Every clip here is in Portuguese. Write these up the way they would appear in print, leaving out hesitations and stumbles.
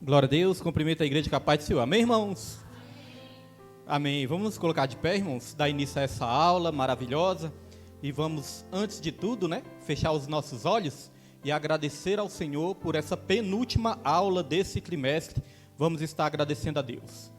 Glória a Deus, cumprimento a igreja com a paz do Senhor. Amém, irmãos? Amém. Vamos nos colocar de pé, irmãos, dar início a essa aula maravilhosa. E vamos, antes de tudo, fechar os nossos olhos e agradecer ao Senhor por essa penúltima aula desse trimestre. Vamos estar agradecendo a Deus.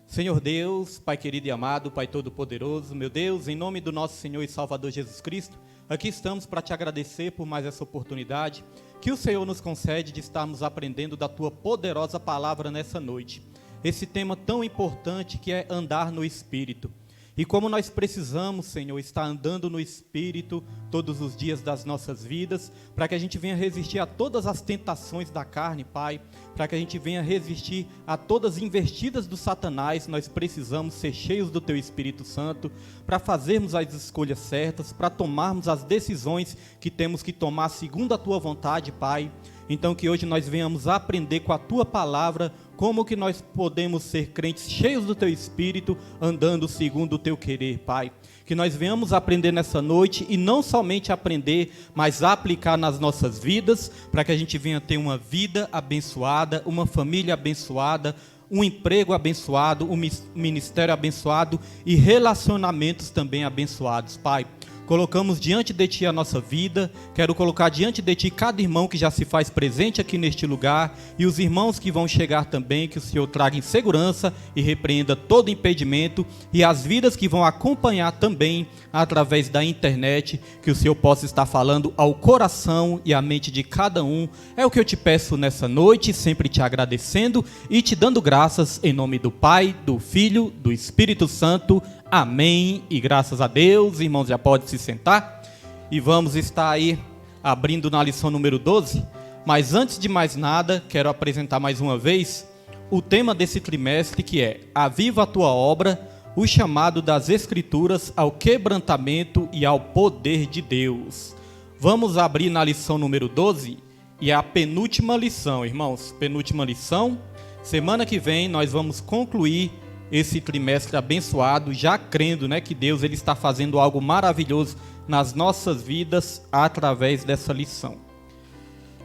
Senhor Deus, Pai querido e amado, Pai todo-poderoso, meu Deus, em nome do nosso Senhor e Salvador Jesus Cristo, aqui estamos para te agradecer por mais essa oportunidade que o Senhor nos concede de estarmos aprendendo da tua poderosa palavra nessa noite. Esse tema tão importante que é andar no Espírito. E como nós precisamos, Senhor, estar andando no Espírito todos os dias das nossas vidas, para que a gente venha resistir a todas as tentações da carne, Pai, para que a gente venha resistir a todas as investidas do Satanás, nós precisamos ser cheios do Teu Espírito Santo, para fazermos as escolhas certas, para tomarmos as decisões que temos que tomar segundo a Tua vontade, Pai. Então que hoje nós venhamos aprender com a Tua palavra como que nós podemos ser crentes cheios do Teu Espírito, andando segundo o Teu querer, Pai. Que nós venhamos aprender nessa noite e não somente aprender, mas aplicar nas nossas vidas, para que a gente venha ter uma vida abençoada, uma família abençoada, um emprego abençoado, um ministério abençoado e relacionamentos também abençoados, Pai. Colocamos diante de Ti a nossa vida, quero colocar diante de Ti cada irmão que já se faz presente aqui neste lugar e os irmãos que vão chegar também, que o Senhor traga em segurança e repreenda todo impedimento e as vidas que vão acompanhar também através da internet, que o Senhor possa estar falando ao coração e à mente de cada um. É o que eu te peço nessa noite, sempre te agradecendo e te dando graças em nome do Pai, do Filho, do Espírito Santo. Amém, e graças a Deus. Irmãos, já pode se sentar e vamos estar aí abrindo na lição número 12, mas antes de mais nada, quero apresentar mais uma vez o tema desse trimestre, que é Aviva a Tua Obra, o chamado das Escrituras ao quebrantamento e ao poder de Deus. Vamos abrir na lição número 12, e é a penúltima lição, irmãos, penúltima lição. Semana que vem nós vamos concluir esse trimestre abençoado, já crendo, que Deus ele está fazendo algo maravilhoso nas nossas vidas através dessa lição.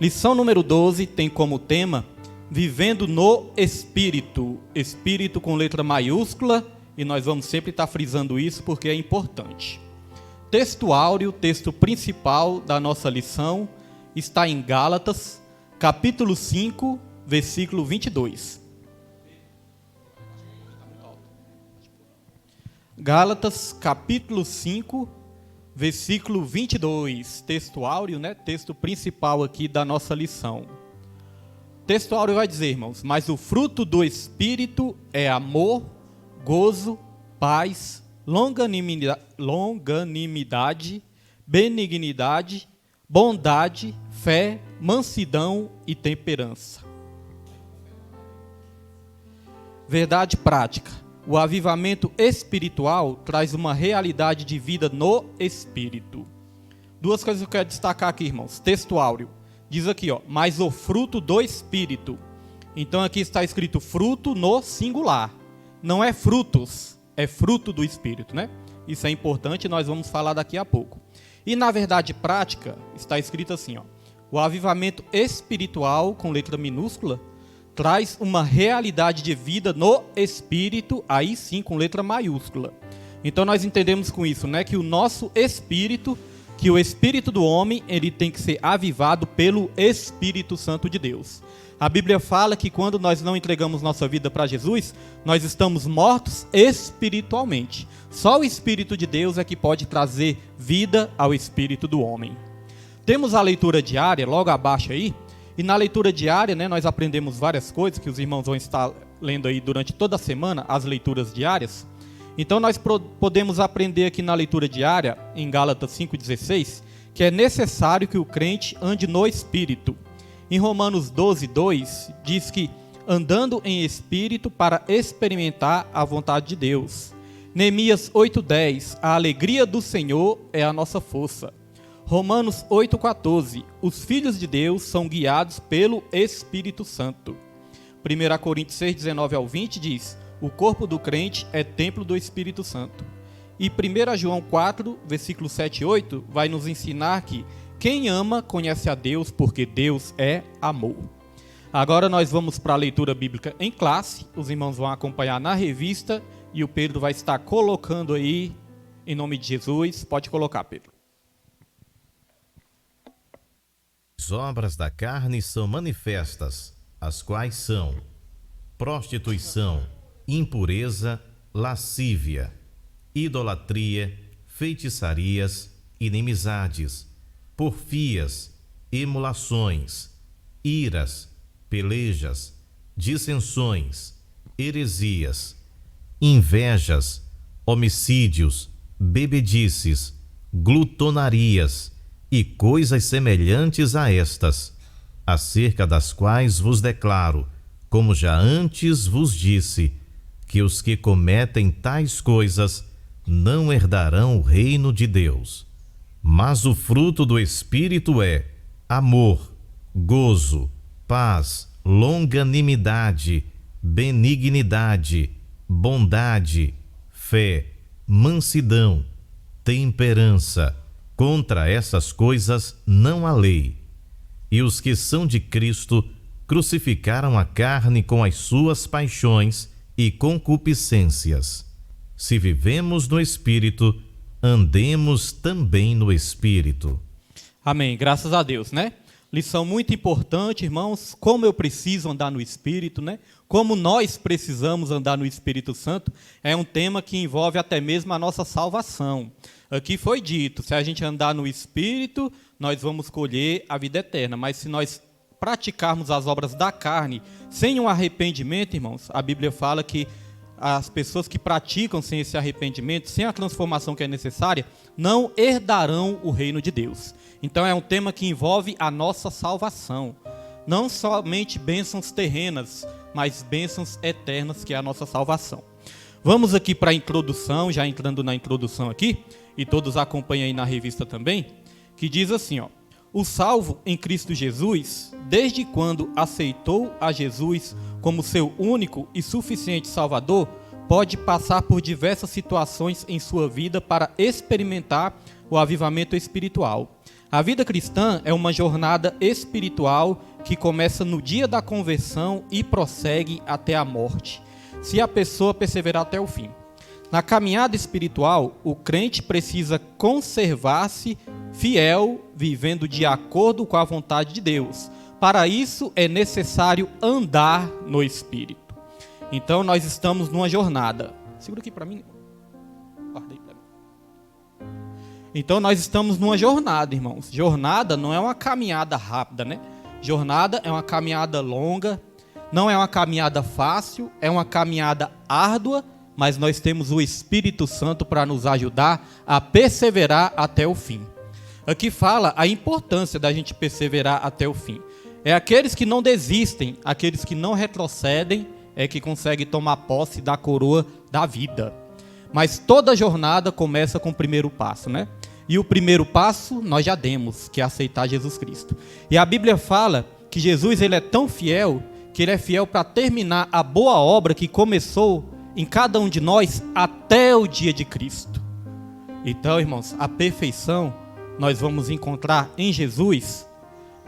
Lição número 12 tem como tema Vivendo no Espírito, Espírito com letra maiúscula, e nós vamos sempre estar frisando isso porque é importante. Texto áureo, texto principal da nossa lição, está em Gálatas, capítulo 5, versículo 22. Gálatas, capítulo 5, versículo 22, texto áureo, texto principal aqui da nossa lição. Texto áureo vai dizer, irmãos, mas o fruto do Espírito é amor, gozo, paz, longanimidade, benignidade, bondade, fé, mansidão e temperança. Verdade prática. O avivamento espiritual traz uma realidade de vida no Espírito. Duas coisas que eu quero destacar aqui, irmãos. Texto áureo. Diz aqui, mas o fruto do Espírito. Então aqui está escrito fruto no singular. Não é frutos, é fruto do Espírito, Isso é importante, nós vamos falar daqui a pouco. E na verdade prática, está escrito assim, o avivamento espiritual, com letra minúscula, traz uma realidade de vida no Espírito, aí sim com letra maiúscula. Então nós entendemos com isso, que o nosso Espírito, que o Espírito do homem, ele tem que ser avivado pelo Espírito Santo de Deus. A Bíblia fala que quando nós não entregamos nossa vida para Jesus, nós estamos mortos espiritualmente. Só o Espírito de Deus é que pode trazer vida ao Espírito do homem. Temos a leitura diária, logo abaixo aí, e na leitura diária, nós aprendemos várias coisas que os irmãos vão estar lendo aí durante toda a semana, as leituras diárias. Então nós podemos aprender aqui na leitura diária, em Gálatas 5,16, que é necessário que o crente ande no Espírito. Em Romanos 12:2, diz que andando em Espírito para experimentar a vontade de Deus. Neemias 8:10, a alegria do Senhor é a nossa força. Romanos 8,14, os filhos de Deus são guiados pelo Espírito Santo. 1 Coríntios 6, 19-20 diz, o corpo do crente é templo do Espírito Santo. E 1 João 4, versículo 7 e 8, vai nos ensinar que quem ama conhece a Deus, porque Deus é amor. Agora nós vamos para a leitura bíblica em classe. Os irmãos vão acompanhar na revista e o Pedro vai estar colocando aí, em nome de Jesus. Pode colocar, Pedro. As obras da carne são manifestas, as quais são prostituição, impureza, lascívia, idolatria, feitiçarias, inimizades, porfias, emulações, iras, pelejas, dissensões, heresias, invejas, homicídios, bebedices, glutonarias e coisas semelhantes a estas, acerca das quais vos declaro, como já antes vos disse, que os que cometem tais coisas não herdarão o reino de Deus. Mas o fruto do Espírito é amor, gozo, paz, longanimidade, benignidade, bondade, fé, mansidão, temperança. Contra essas coisas não há lei. E os que são de Cristo crucificaram a carne com as suas paixões e concupiscências. Se vivemos no Espírito, andemos também no Espírito. Amém, graças a Deus, né? Lição muito importante, irmãos, como eu preciso andar no Espírito, né? Como nós precisamos andar no Espírito Santo, é um tema que envolve até mesmo a nossa salvação. Aqui foi dito, se a gente andar no Espírito, nós vamos colher a vida eterna, mas se nós praticarmos as obras da carne sem um arrependimento, irmãos, a Bíblia fala que as pessoas que praticam sem esse arrependimento, sem a transformação que é necessária, não herdarão o reino de Deus. Então é um tema que envolve a nossa salvação. Não somente bênçãos terrenas, mas bênçãos eternas, que é a nossa salvação. Vamos aqui para a introdução, já entrando na introdução aqui, e todos acompanhem aí na revista também, que diz assim, ó: o salvo em Cristo Jesus, desde quando aceitou a Jesus como seu único e suficiente Salvador, pode passar por diversas situações em sua vida para experimentar o avivamento espiritual. A vida cristã é uma jornada espiritual que começa no dia da conversão e prossegue até a morte, se a pessoa perseverar até o fim. Na caminhada espiritual, o crente precisa conservar-se fiel, vivendo de acordo com a vontade de Deus. Para isso é necessário andar no Espírito. Então nós estamos numa jornada. Segura aqui para mim. Guardei para mim. Então nós estamos numa jornada, irmãos. Jornada não é uma caminhada rápida, né? Jornada é uma caminhada longa, não é uma caminhada fácil, é uma caminhada árdua, mas nós temos o Espírito Santo para nos ajudar a perseverar até o fim. Aqui fala a importância da gente perseverar até o fim. É aqueles que não desistem, aqueles que não retrocedem, é que conseguem tomar posse da coroa da vida. Mas toda jornada começa com o primeiro passo, né? E o primeiro passo nós já demos, que é aceitar Jesus Cristo. E a Bíblia fala que Jesus ele é tão fiel, que ele é fiel para terminar a boa obra que começou em cada um de nós até o dia de Cristo. Então, irmãos, a perfeição nós vamos encontrar em Jesus,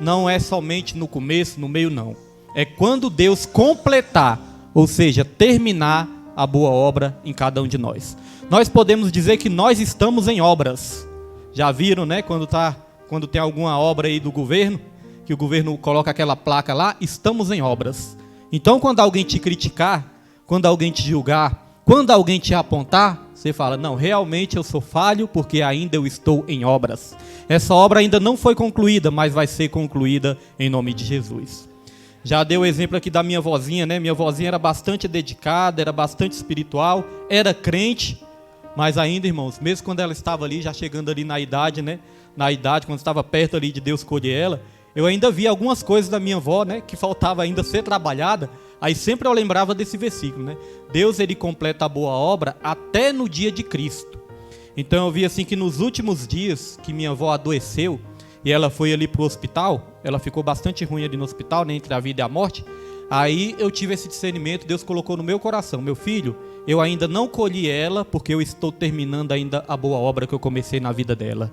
não é somente no começo, no meio não. É quando Deus completar, ou seja, terminar a boa obra em cada um de nós. Nós podemos dizer que nós estamos em obras. Já viram, né, quando tem alguma obra aí do governo, que o governo coloca aquela placa lá, estamos em obras. Então, quando alguém te criticar, quando alguém te julgar, quando alguém te apontar, você fala, não, realmente eu sou falho porque ainda eu estou em obras. Essa obra ainda não foi concluída, mas vai ser concluída em nome de Jesus. Já dei o exemplo aqui da minha vozinha, né? Minha vozinha era bastante dedicada, era bastante espiritual, era crente, mas ainda, irmãos, mesmo quando ela estava ali, já chegando ali na idade, né? Na idade, quando estava perto ali de Deus colher ela, eu ainda vi algumas coisas da minha avó, né? Que faltava ainda ser trabalhada. Aí sempre eu lembrava desse versículo, né? Deus, ele completa a boa obra até no dia de Cristo. Então eu vi assim que nos últimos dias que minha avó adoeceu e ela foi ali para o hospital, ela ficou bastante ruim ali no hospital, né, entre a vida e a morte. Aí eu tive esse discernimento, Deus colocou no meu coração, meu filho, eu ainda não colhi ela porque eu estou terminando ainda a boa obra que eu comecei na vida dela.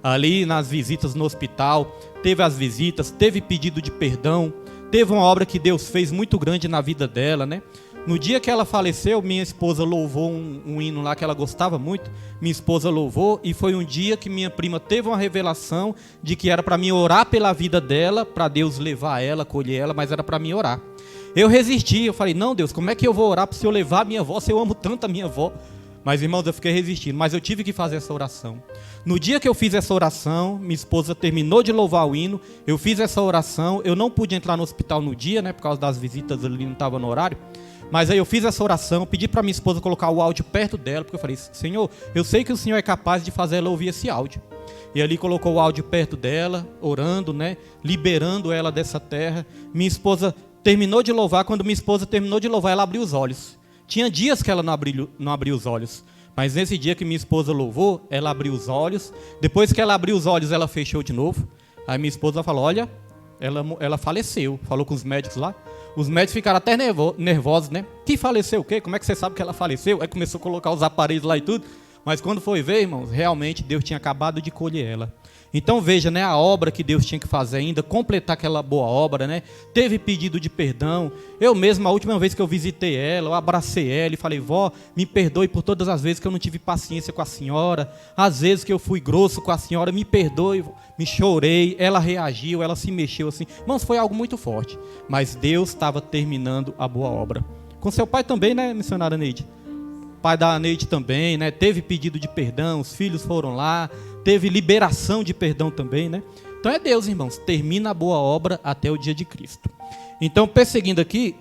ali nas visitas no hospital, teve as visitas, teve pedido de perdão, teve uma obra que Deus fez muito grande na vida dela, né? No dia que ela faleceu, minha esposa louvou um hino lá que ela gostava muito, minha esposa louvou, e foi um dia que minha prima teve uma revelação de que era para mim orar pela vida dela, para Deus levar ela, acolher ela, mas era para mim orar. Eu resisti, eu falei, não Deus, como é que eu vou orar para o Senhor levar a minha avó, se eu amo tanto a minha avó? Mas irmãos, eu fiquei resistindo, mas eu tive que fazer essa oração. No dia que eu fiz essa oração, minha esposa terminou de louvar o hino, eu fiz essa oração, eu não pude entrar no hospital no dia, né, por causa das visitas ali, não estava no horário, mas aí eu fiz essa oração, pedi para minha esposa colocar o áudio perto dela, porque eu falei, Senhor, eu sei que o Senhor é capaz de fazer ela ouvir esse áudio. E ali colocou o áudio perto dela, orando, né, liberando ela dessa terra. Minha esposa terminou de louvar, quando minha esposa terminou de louvar, ela abriu os olhos. Tinha dias que ela não abriu os olhos, mas nesse dia que minha esposa louvou, ela abriu os olhos. Depois que ela abriu os olhos, ela fechou de novo. Aí minha esposa falou, olha, ela faleceu, falou com os médicos lá. Os médicos ficaram até nervosos, né? Que faleceu o quê? Como é que você sabe que ela faleceu? Aí começou a colocar os aparelhos lá e tudo. Mas quando foi ver, irmãos, realmente Deus tinha acabado de colher ela. Então veja, né, a obra que Deus tinha que fazer ainda, completar aquela boa obra, né? Teve pedido de perdão. Eu mesmo, a última vez que eu visitei ela, eu abracei ela e falei, vó, me perdoe por todas as vezes que eu não tive paciência com a senhora, às vezes que eu fui grosso com a senhora, me perdoe, me chorei, ela reagiu, ela se mexeu assim. Irmãos, foi algo muito forte, mas Deus estava terminando a boa obra. Com seu pai também, né, missionária Neide? Pai da Neide também, né? Teve pedido de perdão, os filhos foram lá, teve liberação de perdão também, né? Então é Deus, irmãos, termina a boa obra até o dia de Cristo. Então, prosseguindo aqui,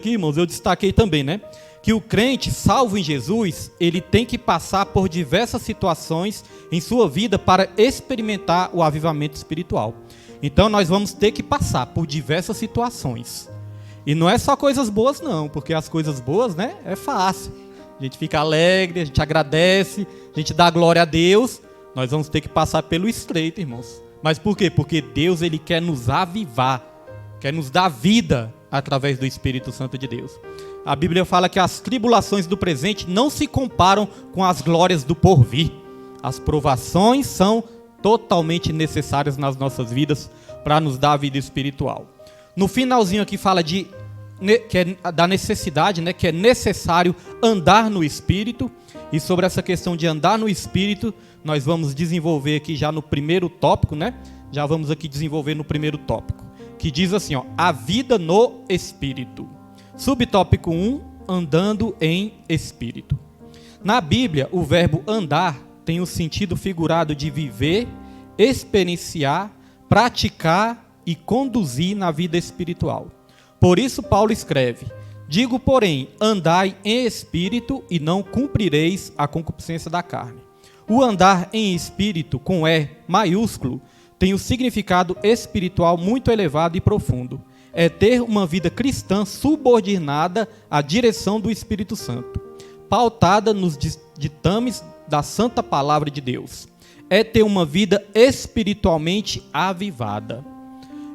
irmãos, eu destaquei também, né? Que o crente salvo em Jesus, ele tem que passar por diversas situações em sua vida para experimentar o avivamento espiritual. Então, nós vamos ter que passar por diversas situações. E não é só coisas boas não, porque as coisas boas, né, é fácil. A gente fica alegre, a gente agradece, a gente dá glória a Deus. Nós vamos ter que passar pelo estreito, irmãos. Mas por quê? Porque Deus, ele quer nos avivar, quer nos dar vida através do Espírito Santo de Deus. A Bíblia fala que as tribulações do presente não se comparam com as glórias do porvir. As provações são totalmente necessárias nas nossas vidas para nos dar a vida espiritual. No finalzinho aqui fala da necessidade, né, que é necessário andar no Espírito. E sobre essa questão de andar no Espírito, nós vamos desenvolver aqui já no primeiro tópico, né? Já vamos aqui desenvolver no primeiro tópico, que diz assim, ó, a vida no Espírito. Subtópico 1, andando em Espírito. Na Bíblia, o verbo andar tem o sentido figurado de viver, experienciar, praticar e conduzir na vida espiritual. Por isso Paulo escreve, digo, porém, andai em espírito e não cumprireis a concupiscência da carne. O andar em espírito, com E maiúsculo, tem um significado espiritual muito elevado e profundo. É ter uma vida cristã subordinada à direção do Espírito Santo, pautada nos ditames da santa palavra de Deus. É ter uma vida espiritualmente avivada.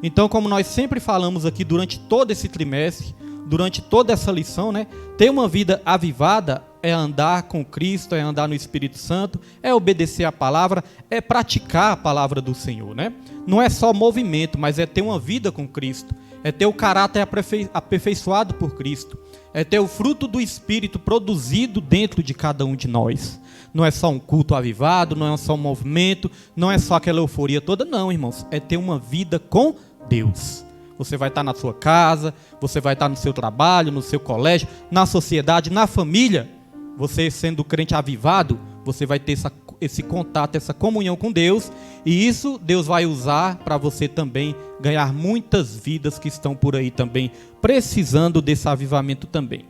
Então, como nós sempre falamos aqui durante todo esse trimestre, durante toda essa lição, né? Ter uma vida avivada é andar com Cristo, é andar no Espírito Santo, é obedecer a palavra, é praticar a palavra do Senhor, né? Não é só movimento, mas é ter uma vida com Cristo, é ter o caráter aperfeiçoado por Cristo, é ter o fruto do Espírito produzido dentro de cada um de nós. Não é só um culto avivado, não é só um movimento, não é só aquela euforia toda, não, irmãos. É ter uma vida com Deus. Você vai estar na sua casa, você vai estar no seu trabalho, no seu colégio, na sociedade, na família. Você sendo crente avivado, você vai ter esse contato, essa comunhão com Deus. E isso Deus vai usar para você também ganhar muitas vidas que estão por aí também, precisando desse avivamento também.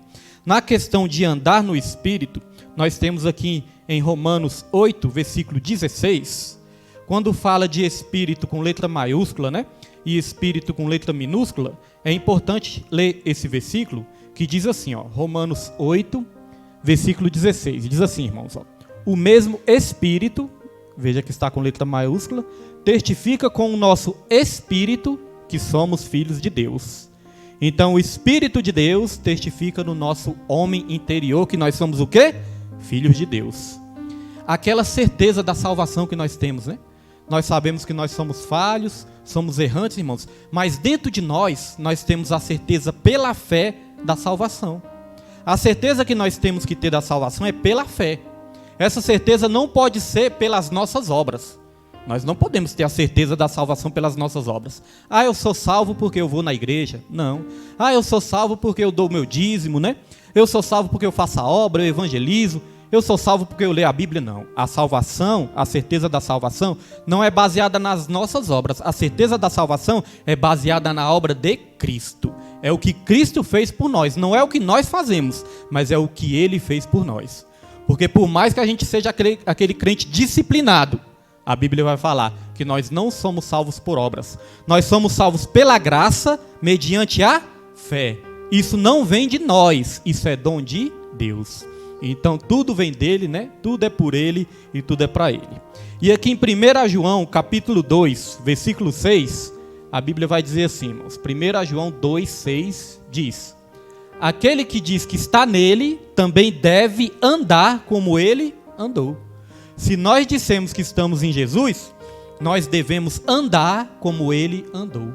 Na questão de andar no Espírito, nós temos aqui em Romanos 8, versículo 16, quando fala de Espírito com letra maiúscula, né? E Espírito com letra minúscula, é importante ler esse versículo, que diz assim, ó, Romanos 8, versículo 16, diz assim, irmãos, ó, o mesmo Espírito, veja que está com letra maiúscula, testifica com o nosso Espírito que somos filhos de Deus. Então o Espírito de Deus testifica no nosso homem interior que nós somos o quê? Filhos de Deus. aquela certeza da salvação que nós temos, né? Nós sabemos que nós somos falhos, somos errantes, irmãos, mas dentro de nós temos a certeza pela fé da salvação. A certeza que nós temos que ter da salvação é pela fé. Essa certeza não pode ser pelas nossas obras. Nós não podemos ter a certeza da salvação pelas nossas obras. Ah, eu sou salvo porque eu vou na igreja. Não. Ah, eu sou salvo porque eu dou o meu dízimo, né? Eu sou salvo porque eu faço a obra, eu evangelizo. Eu sou salvo porque eu leio a Bíblia. Não. A salvação, a certeza da salvação, não é baseada nas nossas obras. A certeza da salvação é baseada na obra de Cristo. É o que Cristo fez por nós. Não é o que nós fazemos, mas é o que Ele fez por nós. Porque por mais que a gente seja aquele crente disciplinado, a Bíblia vai falar que nós não somos salvos por obras. Nós somos salvos pela graça, mediante a fé. Isso não vem de nós, isso é dom de Deus. Então tudo vem dele, né? Tudo é por ele e tudo é para ele. E aqui em 1 João, capítulo 2, versículo 6, a Bíblia vai dizer assim, irmãos. 1 João 2, 6 diz: aquele que diz que está nele, também deve andar como ele andou. Se nós dissemos que estamos em Jesus, nós devemos andar como ele andou.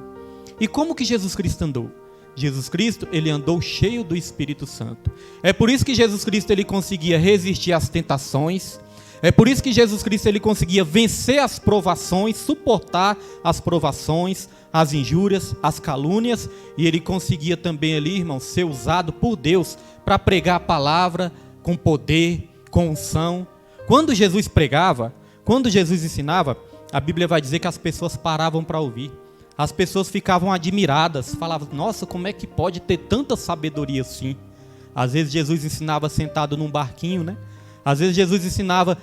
E como que Jesus Cristo andou? Jesus Cristo, ele andou cheio do Espírito Santo. É por isso que Jesus Cristo, ele conseguia resistir às tentações. É por isso que Jesus Cristo, ele conseguia vencer as provações, suportar as provações, as injúrias, as calúnias. E ele conseguia também ali, irmão, ser usado por Deus para pregar a palavra com poder, com unção. Quando Jesus pregava, quando Jesus ensinava, a Bíblia vai dizer que as pessoas paravam para ouvir. As pessoas ficavam admiradas, falavam, nossa, como é que pode ter tanta sabedoria assim? Às vezes Jesus ensinava sentado num barquinho, né? Às vezes Jesus ensinava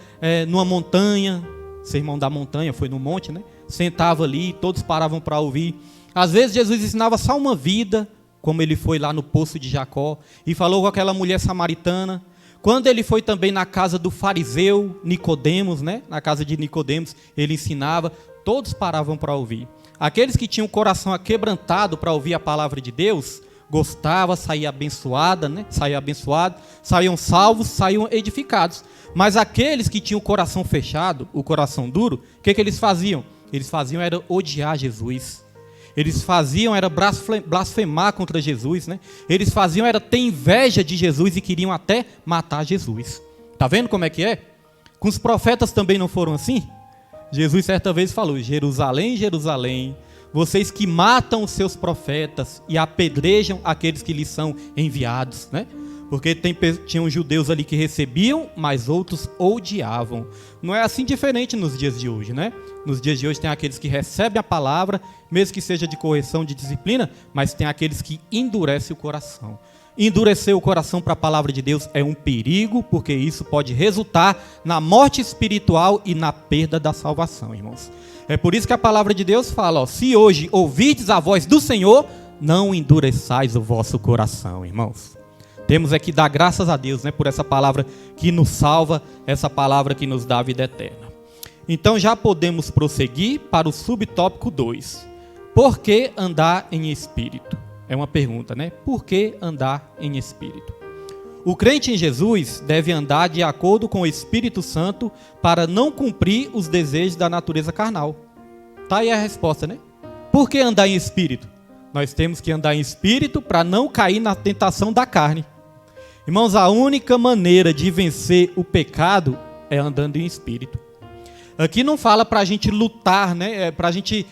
numa montanha, sermão da montanha, foi no monte, né? Sentava ali, todos paravam para ouvir. Às vezes Jesus ensinava só uma vida, como ele foi lá no poço de Jacó, e falou com aquela mulher samaritana. Quando ele foi também na casa do fariseu Nicodemos, né? Na casa de Nicodemos, ele ensinava, todos paravam para ouvir. Aqueles que tinham o coração aquebrantado para ouvir a palavra de Deus, gostavam, saíam abençoados, né? Saíam salvos, saíam edificados. Mas aqueles que tinham o coração fechado, o coração duro, o que eles faziam? Eles faziam era odiar Jesus. Eles faziam era blasfemar contra Jesus, né? Eles faziam era ter inveja de Jesus e queriam até matar Jesus. Tá vendo como é que é? Com os profetas também não foram assim? Jesus certa vez falou, Jerusalém, Jerusalém, vocês que matam os seus profetas e apedrejam aqueles que lhes são enviados, né? Porque tinham judeus ali que recebiam, mas outros odiavam. Não é assim diferente nos dias de hoje, né? Nos dias de hoje tem aqueles que recebem a palavra, mesmo que seja de correção, de disciplina, mas tem aqueles que endurecem o coração. Endurecer o coração para a palavra de Deus é um perigo, porque isso pode resultar na morte espiritual e na perda da salvação, irmãos. É por isso que a palavra de Deus fala, ó, se hoje ouvirdes a voz do Senhor, não endureçais o vosso coração, irmãos. Temos que dar graças a Deus, né, por essa palavra que nos salva, essa palavra que nos dá a vida eterna. Então já podemos prosseguir para o subtópico 2. Por que andar em espírito? É uma pergunta, né? Por que andar em espírito? O crente em Jesus deve andar de acordo com o Espírito Santo para não cumprir os desejos da natureza carnal. Tá aí a resposta, né? Por que andar em espírito? Nós temos que andar em espírito para não cair na tentação da carne. Irmãos, a única maneira de vencer o pecado é andando em espírito. Aqui não fala para a gente lutar, né? Para a gente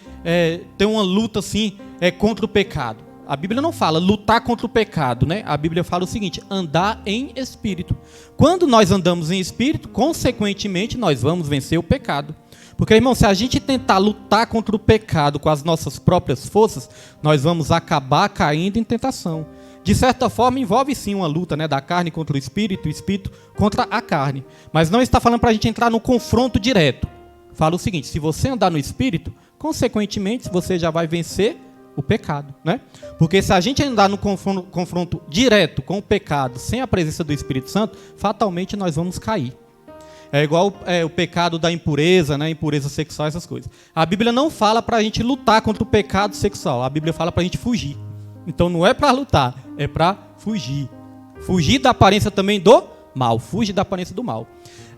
ter uma luta assim contra o pecado. A Bíblia não fala lutar contra o pecado, né? A Bíblia fala o seguinte, andar em espírito. Quando nós andamos em espírito, consequentemente, nós vamos vencer o pecado. Porque, irmão, se a gente tentar lutar contra o pecado com as nossas próprias forças, nós vamos acabar caindo em tentação. De certa forma, envolve sim uma luta, né, da carne contra o espírito contra a carne. Mas não está falando para a gente entrar no confronto direto. Fala o seguinte, se você andar no espírito, consequentemente, você já vai vencer o pecado, né? Porque se a gente andar no confronto direto com o pecado, sem a presença do Espírito Santo, fatalmente nós vamos cair. É igual o pecado da impureza, né? Impureza sexual, essas coisas. A Bíblia não fala para a gente lutar contra o pecado sexual. A Bíblia fala para a gente fugir. Então não é para lutar, é para fugir. Fugir da aparência também do mal. Fuge da aparência do mal.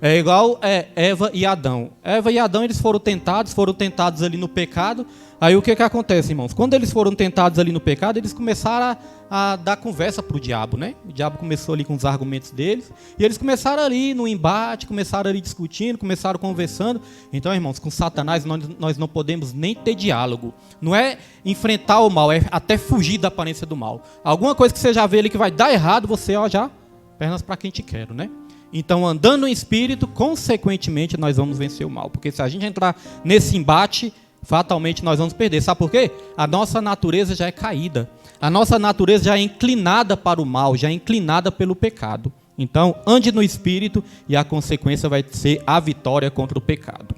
É igual Eva e Adão. Eva e Adão, eles foram tentados ali no pecado. Aí o que acontece, irmãos? Quando eles foram tentados ali no pecado, eles começaram a dar conversa para o diabo, né? O diabo começou ali com os argumentos deles. E eles começaram ali no embate, começaram ali discutindo, começaram conversando. Então, irmãos, com Satanás nós não podemos nem ter diálogo. Não é enfrentar o mal, é até fugir da aparência do mal. Alguma coisa que você já vê ali que vai dar errado, você já pernas para quem te quer, né? Então, andando em espírito, consequentemente, nós vamos vencer o mal. Porque se a gente entrar nesse embate, fatalmente nós vamos perder. Sabe por quê? A nossa natureza já é caída. A nossa natureza já é inclinada para o mal, já é inclinada pelo pecado. Então, ande no espírito e a consequência vai ser a vitória contra o pecado.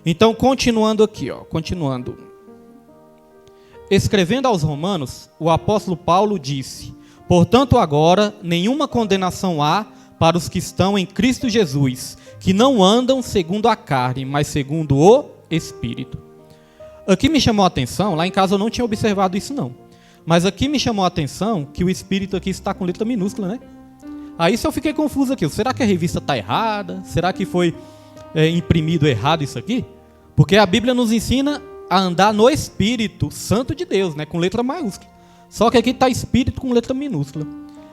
Então, continuando aqui, continuando. Escrevendo aos Romanos, o apóstolo Paulo disse: portanto, agora, nenhuma condenação há para os que estão em Cristo Jesus, que não andam segundo a carne, mas segundo o Espírito. Aqui me chamou a atenção, lá em casa eu não tinha observado isso não, mas aqui me chamou a atenção que o Espírito aqui está com letra minúscula, né? Aí eu fiquei confuso aqui, será que a revista está errada? Será que foi imprimido errado isso aqui? Porque a Bíblia nos ensina a andar no Espírito Santo de Deus, né? Com letra maiúscula. Só que aqui está Espírito com letra minúscula.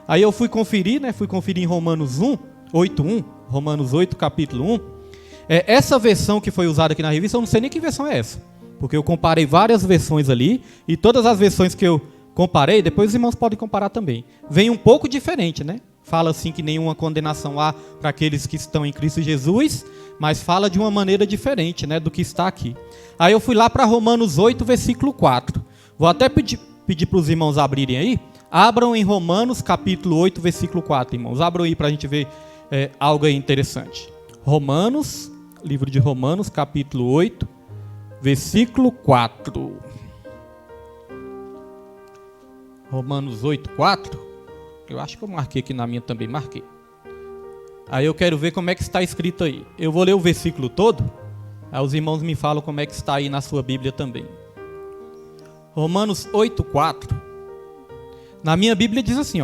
Aí eu fui conferir, né? Fui conferir em Romanos 8:1, Romanos 8, capítulo 1. Essa versão que foi usada aqui na revista, eu não sei nem que versão é essa. Porque eu comparei várias versões ali, e todas as versões que eu comparei, depois os irmãos podem comparar também. Vem um pouco diferente, né? Fala assim que nenhuma condenação há para aqueles que estão em Cristo Jesus, mas fala de uma maneira diferente, né, do que está aqui. Aí eu fui lá para Romanos 8, versículo 4. Vou até pedir para os irmãos abrirem aí. Abram em Romanos, capítulo 8, versículo 4, irmãos. Abram aí para a gente ver algo aí interessante. Romanos, livro de Romanos, capítulo 8, versículo 4. Romanos 8, 4. Eu acho que eu marquei aqui na minha também, marquei. Aí eu quero ver como é que está escrito aí. Eu vou ler o versículo todo, aí os irmãos me falam como é que está aí na sua Bíblia também. Romanos 8, 4. Na minha Bíblia diz assim,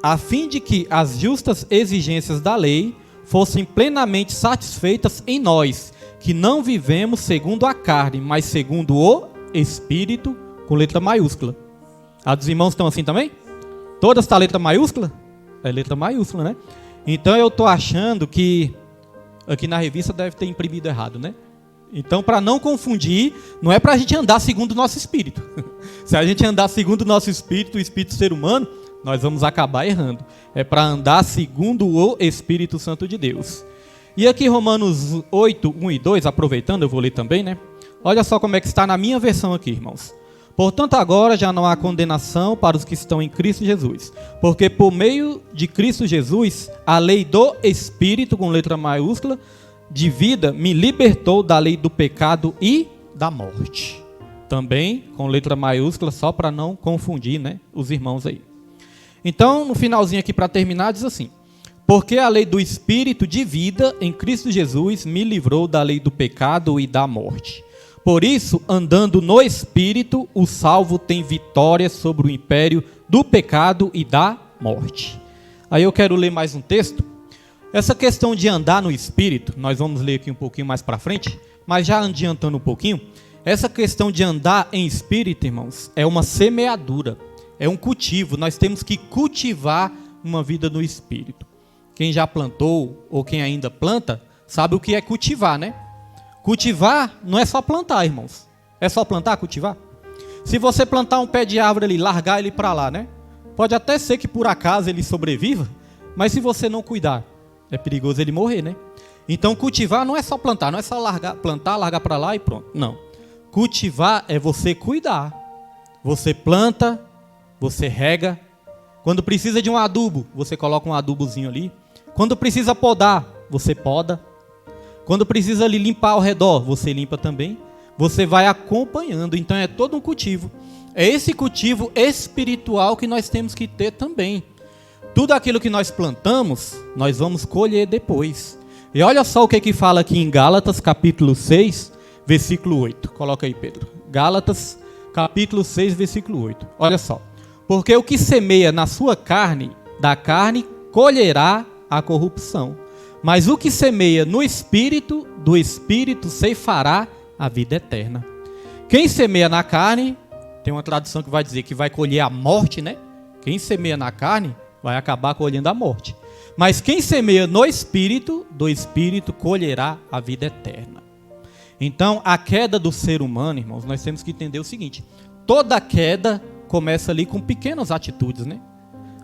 a fim de que as justas exigências da lei fossem plenamente satisfeitas em nós, que não vivemos segundo a carne, mas segundo o Espírito, com letra maiúscula. A dos irmãos estão assim também? Todas estão letra maiúscula? É letra maiúscula, né? Então eu estou achando que aqui na revista deve ter imprimido errado, né? Então, para não confundir, não é para a gente andar segundo o nosso espírito. Se a gente andar segundo o nosso espírito, o espírito ser humano, nós vamos acabar errando. É para andar segundo o Espírito Santo de Deus. E aqui Romanos 8, 1 e 2, aproveitando, eu vou ler também, né? Olha só como é que está na minha versão aqui, irmãos. Portanto, agora já não há condenação para os que estão em Cristo Jesus. Porque por meio de Cristo Jesus, a lei do Espírito, com letra maiúscula, de vida, me libertou da lei do pecado e da morte. Também com letra maiúscula, só para não confundir, né, os irmãos aí. Então, no finalzinho aqui para terminar, diz assim: porque a lei do Espírito de vida em Cristo Jesus me livrou da lei do pecado e da morte. Por isso, andando no Espírito, o salvo tem vitória sobre o império do pecado e da morte. Aí eu quero ler mais um texto. Essa questão de andar no Espírito, nós vamos ler aqui um pouquinho mais para frente, mas já adiantando um pouquinho, essa questão de andar em Espírito, irmãos, é uma semeadura, é um cultivo. Nós temos que cultivar uma vida no Espírito. Quem já plantou ou quem ainda planta, sabe o que é cultivar, né? Cultivar não é só plantar, irmãos. É só plantar, cultivar? Se você plantar um pé de árvore ali, largar ele para lá, né? Pode até ser que por acaso ele sobreviva, mas se você não cuidar, é perigoso ele morrer, né? Então cultivar não é só plantar, não é só plantar, largar para lá e pronto. Não. Cultivar é você cuidar. Você planta, você rega. Quando precisa de um adubo, você coloca um adubozinho ali. Quando precisa podar, você poda. Quando precisa ali limpar ao redor, você limpa também. Você vai acompanhando, então é todo um cultivo. É esse cultivo espiritual que nós temos que ter também. Tudo aquilo que nós plantamos, nós vamos colher depois. E olha só o que fala aqui em Gálatas, capítulo 6, versículo 8. Coloca aí, Pedro. Gálatas, capítulo 6, versículo 8. Olha só. Porque o que semeia na sua carne, da carne colherá a corrupção. Mas o que semeia no Espírito, do Espírito ceifará a vida eterna. Quem semeia na carne, tem uma tradução que vai dizer que vai colher a morte, né? Quem semeia na carne vai acabar colhendo a morte. Mas quem semeia no Espírito, do Espírito colherá a vida eterna. Então, a queda do ser humano, irmãos, nós temos que entender o seguinte: toda queda começa ali com pequenas atitudes, né?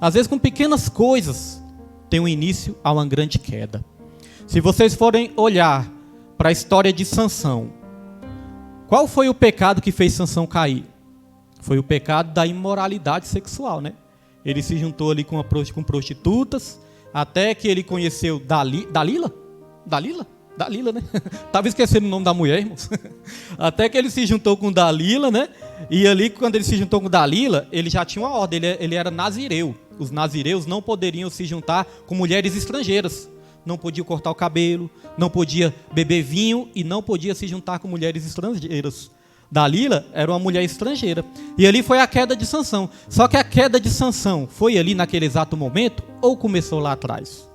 Às vezes com pequenas coisas tem um início a uma grande queda. Se vocês forem olhar para a história de Sansão, qual foi o pecado que fez Sansão cair? Foi o pecado da imoralidade sexual, né? Ele se juntou ali com prostitutas, até que ele conheceu Dalila, né? Estava esquecendo o nome da mulher, irmãos. Até que ele se juntou com Dalila, né? E ali, quando ele se juntou com Dalila, ele já tinha uma ordem, ele era nazireu. Os nazireus não poderiam se juntar com mulheres estrangeiras. Não podia cortar o cabelo, não podia beber vinho e não podia se juntar com mulheres estrangeiras. Dalila era uma mulher estrangeira. E ali foi a queda de Sansão. Só que a queda de Sansão foi ali naquele exato momento ou começou lá atrás?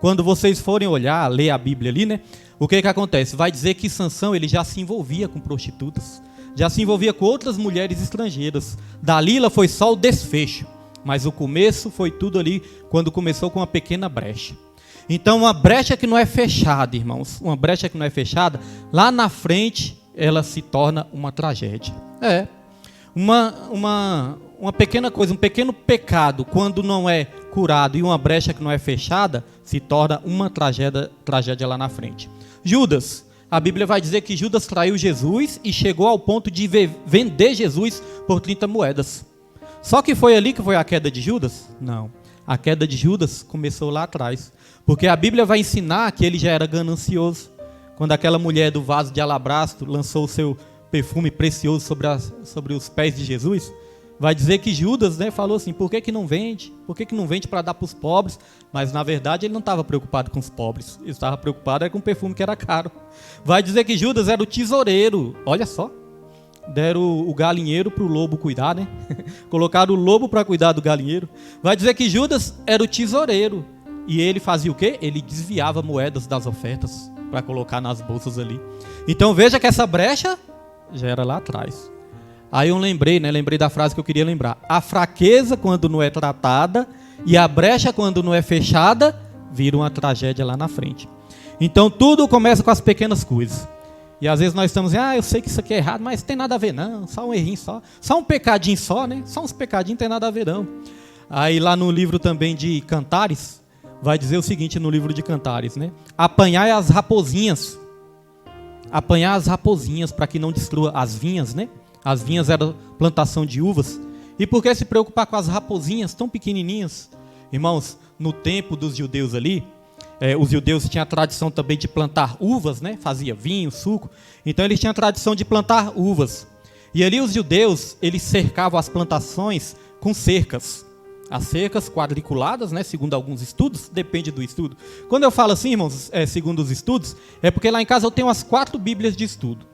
Quando vocês forem olhar, ler a Bíblia ali, né? O que acontece? Vai dizer que Sansão ele já se envolvia com prostitutas, já se envolvia com outras mulheres estrangeiras. Dalila foi só o desfecho, mas o começo foi tudo ali quando começou com uma pequena brecha. Então, uma brecha que não é fechada, irmãos, uma brecha que não é fechada, lá na frente ela se torna uma tragédia. Uma pequena coisa, um pequeno pecado, quando não é curado e uma brecha que não é fechada, se torna uma tragédia lá na frente. Judas, a Bíblia vai dizer que Judas traiu Jesus e chegou ao ponto de vender Jesus por 30 moedas. Só que foi ali que foi a queda de Judas? Não. A queda de Judas começou lá atrás. Porque a Bíblia vai ensinar que ele já era ganancioso. Quando aquela mulher do vaso de alabastro lançou o seu perfume precioso sobre os pés de Jesus, vai dizer que Judas, né, falou assim: por que não vende? Por que não vende para dar para os pobres? Mas na verdade ele não estava preocupado com os pobres. Ele estava preocupado com o perfume que era caro. Vai dizer que Judas era o tesoureiro. Olha só. Deram o galinheiro para o lobo cuidar, né? Colocaram o lobo para cuidar do galinheiro. Vai dizer que Judas era o tesoureiro. E ele fazia o quê? Ele desviava moedas das ofertas para colocar nas bolsas ali. Então veja que essa brecha já era lá atrás. Aí eu lembrei da frase que eu queria lembrar. A fraqueza, quando não é tratada, e a brecha, quando não é fechada, vira uma tragédia lá na frente. Então tudo começa com as pequenas coisas. E às vezes nós estamos dizendo: eu sei que isso aqui é errado, mas tem nada a ver não, só um errinho só. Só um pecadinho só, né? Só uns pecadinhos, tem nada a ver não. Aí lá no livro também de Cantares, vai dizer o seguinte no livro de Cantares, né? Apanhai as raposinhas. Apanhar as raposinhas para que não destrua as vinhas, né? As vinhas eram plantação de uvas. E por que se preocupar com as raposinhas tão pequenininhas? Irmãos, no tempo dos judeus ali, os judeus tinham a tradição também de plantar uvas, né? Fazia vinho, suco. Então eles tinham a tradição de plantar uvas. E ali os judeus, eles cercavam as plantações com cercas. As cercas quadriculadas, né, segundo alguns estudos, depende do estudo. Quando eu falo assim, irmãos, segundo os estudos, é porque lá em casa eu tenho umas 4 bíblias de estudo.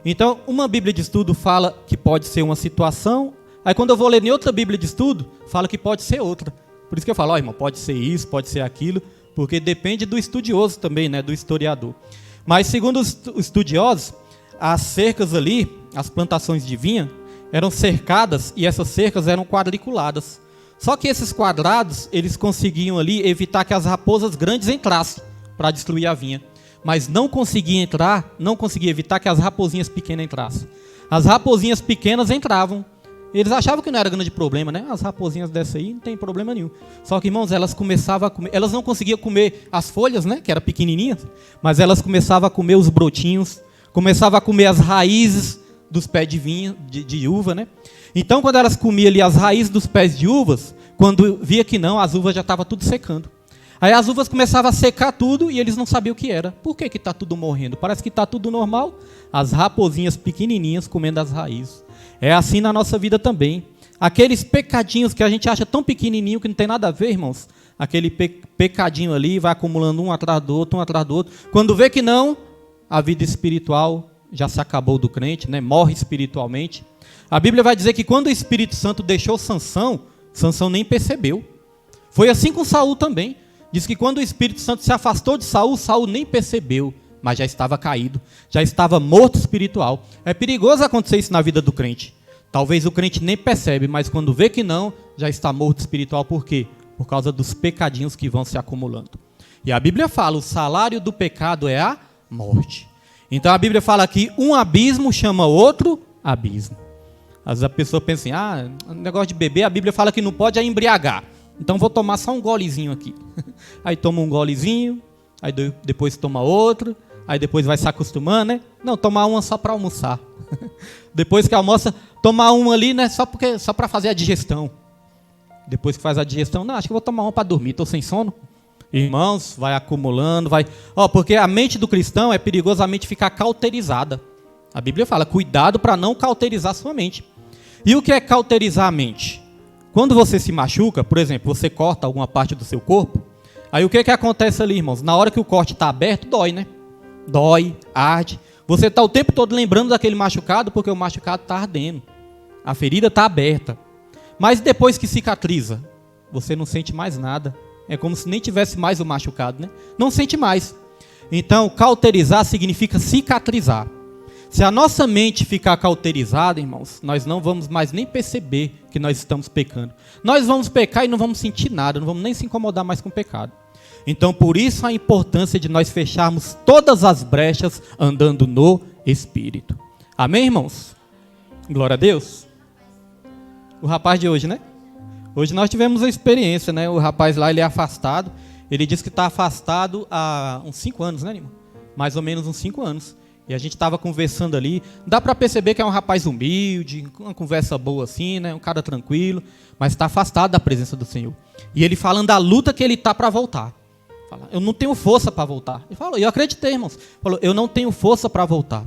Então, uma bíblia de estudo fala que pode ser uma situação, aí quando eu vou ler em outra bíblia de estudo, fala que pode ser outra. Por isso que eu falo: irmão, pode ser isso, pode ser aquilo, porque depende do estudioso também, né, do historiador. Mas segundo os estudiosos, as cercas ali, as plantações de vinha, eram cercadas e essas cercas eram quadriculadas. Só que esses quadrados, eles conseguiam ali evitar que as raposas grandes entrassem para destruir a vinha. Mas não conseguia evitar que as raposinhas pequenas entrassem. As raposinhas pequenas entravam. Eles achavam que não era grande problema, né? As raposinhas dessa aí não tem problema nenhum. Só que, irmãos, elas começavam a comer. Elas não conseguiam comer as folhas, né? Que eram pequenininhas. Mas elas começavam a comer os brotinhos. Começavam a comer as raízes dos pés de vinha, de uva, né? Então, quando elas comiam ali as raízes dos pés de uvas, quando via que não, as uvas já estavam tudo secando. Aí as uvas começavam a secar tudo e eles não sabiam o que era. Por que está tudo morrendo? Parece que está tudo normal. As raposinhas pequenininhas comendo as raízes. É assim na nossa vida também. Aqueles pecadinhos que a gente acha tão pequenininho que não tem nada a ver, irmãos. Aquele pecadinho ali vai acumulando um atrás do outro, um atrás do outro. Quando vê que não, a vida espiritual já se acabou do crente, né? Morre espiritualmente. A Bíblia vai dizer que quando o Espírito Santo deixou Sansão, Sansão nem percebeu. Foi assim com Saul também. Diz que quando o Espírito Santo se afastou de Saul, Saul nem percebeu, mas já estava caído, já estava morto espiritual. É perigoso acontecer isso na vida do crente. Talvez o crente nem percebe, mas quando vê que não, já está morto espiritual. Por quê? Por causa dos pecadinhos que vão se acumulando. E a Bíblia fala, o salário do pecado é a morte. Então a Bíblia fala que um abismo chama outro abismo. Às vezes a pessoa pensa assim, negócio de beber, a Bíblia fala que não pode é embriagar. Então vou tomar só um golezinho aqui. Aí toma um golezinho, aí depois toma outro, aí depois vai se acostumando, né? Não, tomar uma só para almoçar. Depois que almoça, tomar uma ali, né? Só para fazer a digestão. Depois que faz a digestão, não, acho que vou tomar uma para dormir, estou sem sono. Irmãos, vai acumulando, vai... porque a mente do cristão é perigosamente ficar cauterizada. A Bíblia fala, cuidado para não cauterizar sua mente. E o que é cauterizar a mente? Quando você se machuca, por exemplo, você corta alguma parte do seu corpo, aí o que acontece ali, irmãos? Na hora que o corte está aberto, dói, né? Dói, arde. Você está o tempo todo lembrando daquele machucado, porque o machucado está ardendo. A ferida está aberta. Mas depois que cicatriza, você não sente mais nada. É como se nem tivesse mais o machucado, né? Não sente mais. Então, cauterizar significa cicatrizar. Se a nossa mente ficar cauterizada, irmãos, nós não vamos mais nem perceber que nós estamos pecando. Nós vamos pecar e não vamos sentir nada, não vamos nem se incomodar mais com o pecado. Então, por isso a importância de nós fecharmos todas as brechas andando no Espírito. Amém, irmãos? Glória a Deus. O rapaz de hoje, né? Hoje nós tivemos a experiência, né? O rapaz lá, ele é afastado. Ele disse que está afastado há uns 5 anos, né, irmão? Mais ou menos uns 5 anos. E a gente estava conversando ali. Dá para perceber que é um rapaz humilde, uma conversa boa assim, né? Um cara tranquilo, mas está afastado da presença do Senhor. E ele falando da luta que ele está para voltar. Fala, eu não tenho força para voltar. Ele falou, eu acreditei, irmãos. Falou, eu não tenho força para voltar.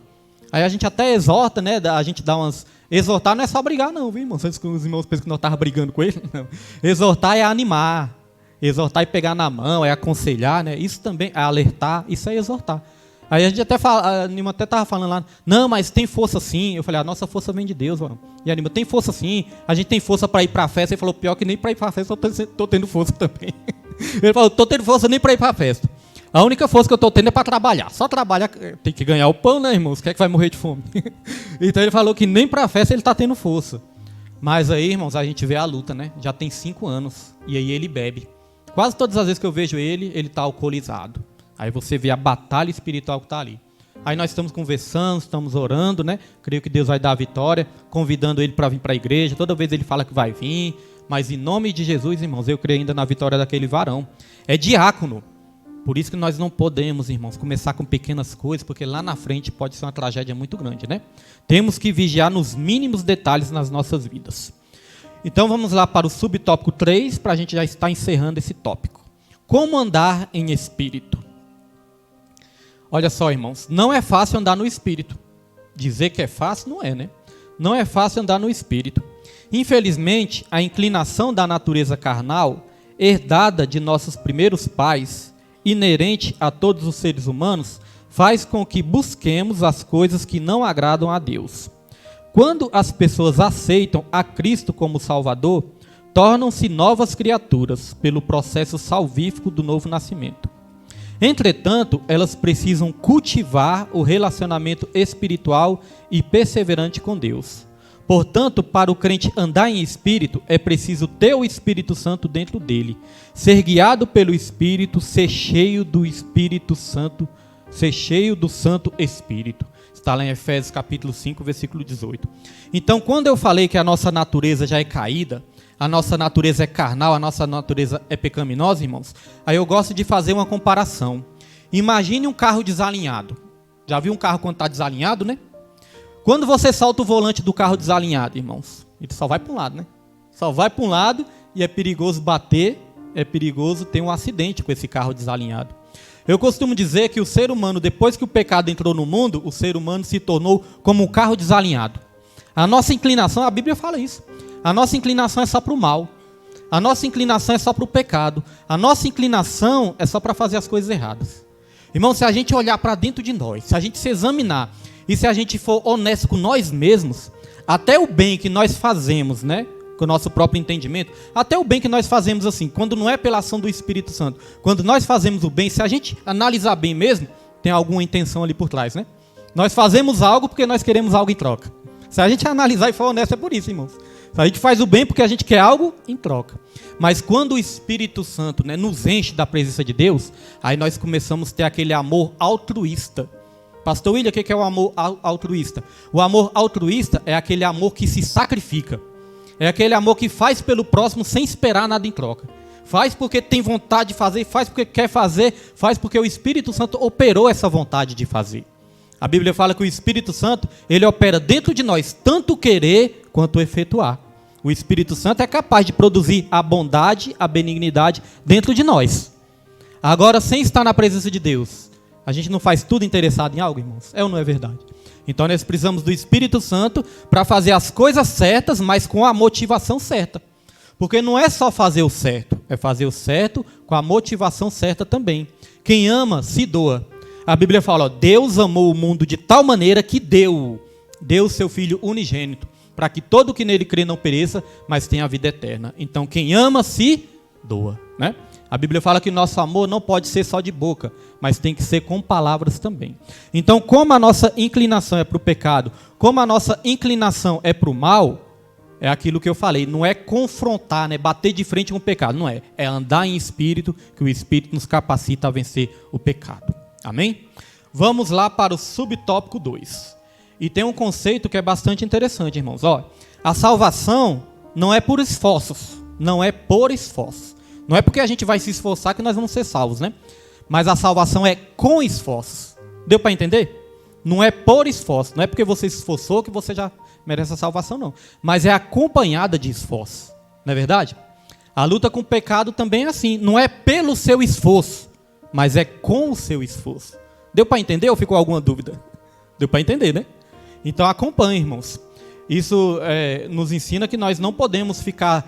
Aí a gente até exorta, né? A gente dá umas... Exortar não é só brigar não, viu, irmãos? Os irmãos pensam que nós estávamos brigando com ele. Não. Exortar é animar. Exortar é pegar na mão, é aconselhar, né? Isso também é alertar, isso é exortar. Aí a gente até fala, a Nima até estava falando lá, não, mas tem força sim. Eu falei, a nossa força vem de Deus, mano. E a Nima, tem força sim, a gente tem força para ir para a festa. Ele falou, pior que nem para ir para a festa, eu estou tendo força também. Ele falou, estou tendo força nem para ir para a festa. A única força que eu estou tendo é para trabalhar. Só trabalhar, tem que ganhar o pão, né, irmãos? Quem é que vai morrer de fome? Então ele falou que nem para a festa ele está tendo força. Mas aí, irmãos, a gente vê a luta, né? Já tem 5 anos, e aí ele bebe. Quase todas as vezes que eu vejo ele está alcoolizado. Aí você vê a batalha espiritual que está ali. Aí nós estamos conversando, estamos orando, né? Creio que Deus vai dar a vitória, convidando ele para vir para a igreja. Toda vez ele fala que vai vir. Mas em nome de Jesus, irmãos, eu creio ainda na vitória daquele varão. É diácono. Por isso que nós não podemos, irmãos, começar com pequenas coisas, porque lá na frente pode ser uma tragédia muito grande, né? Temos que vigiar nos mínimos detalhes nas nossas vidas. Então vamos lá para o subtópico 3, para a gente já estar encerrando esse tópico. Como andar em espírito? Olha só, irmãos, não é fácil andar no Espírito. Dizer que é fácil, não é, né? Não é fácil andar no Espírito. Infelizmente, a inclinação da natureza carnal, herdada de nossos primeiros pais, inerente a todos os seres humanos, faz com que busquemos as coisas que não agradam a Deus. Quando as pessoas aceitam a Cristo como Salvador, tornam-se novas criaturas pelo processo salvífico do novo nascimento. Entretanto, elas precisam cultivar o relacionamento espiritual e perseverante com Deus. Portanto, para o crente andar em espírito, é preciso ter o Espírito Santo dentro dele, ser guiado pelo Espírito, ser cheio do Espírito Santo, ser cheio do Santo Espírito. Está lá em Efésios capítulo 5, versículo 18. Então, quando eu falei que a nossa natureza já é caída, a nossa natureza é carnal, a nossa natureza é pecaminosa, irmãos, aí eu gosto de fazer uma comparação. Imagine um carro desalinhado. Já viu um carro quando está desalinhado, né? Quando você solta o volante do carro desalinhado, irmãos, ele só vai para um lado, né? Só vai para um lado e é perigoso bater, é perigoso ter um acidente com esse carro desalinhado. Eu costumo dizer que o ser humano, depois que o pecado entrou no mundo, o ser humano se tornou como um carro desalinhado. A nossa inclinação, a Bíblia fala isso, a nossa inclinação é só para o mal. A nossa inclinação é só para o pecado. A nossa inclinação é só para fazer as coisas erradas. Irmão, se a gente olhar para dentro de nós, se a gente se examinar, e se a gente for honesto com nós mesmos, até o bem que nós fazemos, né, com o nosso próprio entendimento. Até o bem que nós fazemos assim, quando não é pela ação do Espírito Santo, quando nós fazemos o bem, se a gente analisar bem mesmo, tem alguma intenção ali por trás, né? Nós fazemos algo porque nós queremos algo em troca. Se a gente analisar e for honesto, é por isso, irmãos. A gente faz o bem porque a gente quer algo em troca. Mas quando o Espírito Santo, né, nos enche da presença de Deus, aí nós começamos a ter aquele amor altruísta. Pastor William, o que é o amor altruísta? O amor altruísta é aquele amor que se sacrifica. É aquele amor que faz pelo próximo sem esperar nada em troca. Faz porque tem vontade de fazer, faz porque quer fazer, faz porque o Espírito Santo operou essa vontade de fazer. A Bíblia fala que o Espírito Santo, ele opera dentro de nós, tanto querer quanto efetuar. O Espírito Santo é capaz de produzir a bondade, a benignidade dentro de nós. Agora, sem estar na presença de Deus, a gente não faz tudo interessado em algo, irmãos? É ou não é verdade? Então nós precisamos do Espírito Santo para fazer as coisas certas, mas com a motivação certa. Porque não é só fazer o certo, é fazer o certo com a motivação certa também. Quem ama, se doa. A Bíblia fala, ó, Deus amou o mundo de tal maneira que deu o seu Filho unigênito, para que todo que nele crê não pereça, mas tenha a vida eterna. Então quem ama, se doa, né? A Bíblia fala que nosso amor não pode ser só de boca, mas tem que ser com palavras também. Então, como a nossa inclinação é para o pecado, como a nossa inclinação é para o mal, é aquilo que eu falei, não é confrontar, né, bater de frente com o pecado, não é. É andar em espírito, que o Espírito nos capacita a vencer o pecado. Amém? Vamos lá para o subtópico 2. E tem um conceito que é bastante interessante, irmãos. Ó, a salvação não é por esforços, não é por esforços. Não é porque a gente vai se esforçar que nós vamos ser salvos, né? Mas a salvação é com esforços. Deu para entender? Não é por esforço. Não é porque você se esforçou que você já merece a salvação, não. Mas é acompanhada de esforço. Não é verdade? A luta com o pecado também é assim. Não é pelo seu esforço, mas é com o seu esforço. Deu para entender ou ficou alguma dúvida? Deu para entender, né? Então acompanhe, irmãos. Isso nos ensina que nós não podemos ficar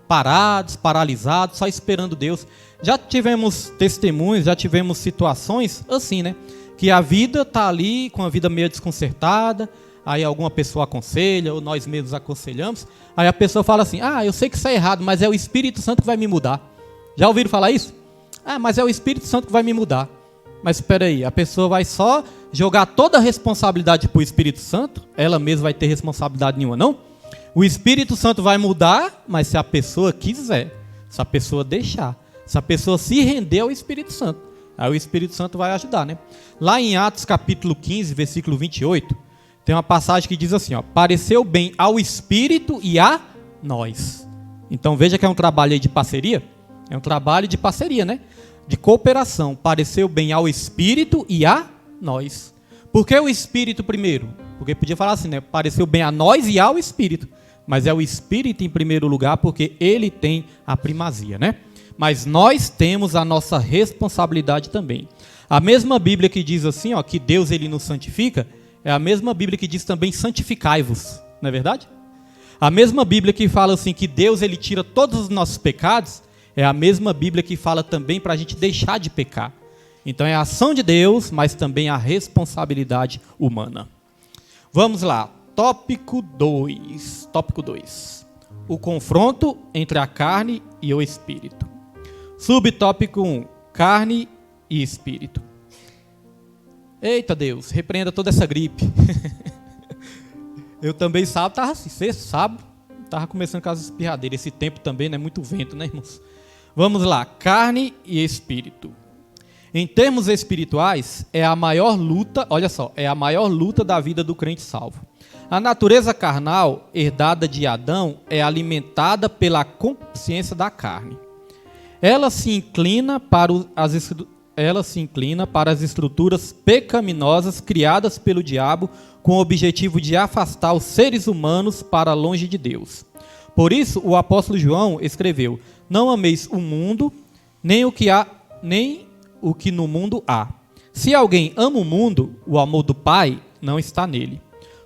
parados, paralisados, só esperando Deus. Já tivemos testemunhos, já tivemos situações assim, né? Que a vida está ali com a vida meio desconcertada, aí alguma pessoa aconselha, ou nós mesmos aconselhamos, aí a pessoa fala assim, eu sei que isso é errado, mas é o Espírito Santo que vai me mudar. Já ouviram falar isso? Mas é o Espírito Santo que vai me mudar. Mas espera aí, a pessoa vai só jogar toda a responsabilidade para o Espírito Santo? Ela mesma vai ter responsabilidade nenhuma, não? O Espírito Santo vai mudar, mas se a pessoa quiser, se a pessoa deixar, se a pessoa se render ao Espírito Santo, aí o Espírito Santo vai ajudar, né? Lá em Atos capítulo 15, versículo 28, tem uma passagem que diz assim, ó, pareceu bem ao Espírito e a nós. Então veja que é um trabalho aí de parceria, é um trabalho de parceria, né? De cooperação, pareceu bem ao Espírito e a nós. Por que o Espírito primeiro? Porque podia falar assim, né? Pareceu bem a nós e ao Espírito. Mas é o Espírito em primeiro lugar, porque ele tem a primazia, né? Mas nós temos a nossa responsabilidade também. A mesma Bíblia que diz assim, ó, que Deus ele nos santifica, é a mesma Bíblia que diz também santificai-vos, não é verdade? A mesma Bíblia que fala assim que Deus ele tira todos os nossos pecados, é a mesma Bíblia que fala também para a gente deixar de pecar. Então é a ação de Deus, mas também a responsabilidade humana. Vamos lá, tópico 2. Tópico 2. O confronto entre a carne e o espírito. Subtópico 1. Carne e espírito. Eita Deus, repreenda toda essa gripe. Eu também sábado estava assim, sexta, sábado, estava começando com as espirradeiras. Esse tempo também, né? Muito vento, né, irmãos? Vamos lá, carne e espírito. Em termos espirituais, é a maior luta, olha só, é a maior luta da vida do crente salvo. A natureza carnal, herdada de Adão, é alimentada pela consciência da carne. Ela se inclina para as estruturas pecaminosas criadas pelo diabo com o objetivo de afastar os seres humanos para longe de Deus. Por isso, o apóstolo João escreveu: não ameis o mundo, nem o que no mundo há. Se alguém ama o mundo, o amor do Pai não está nele.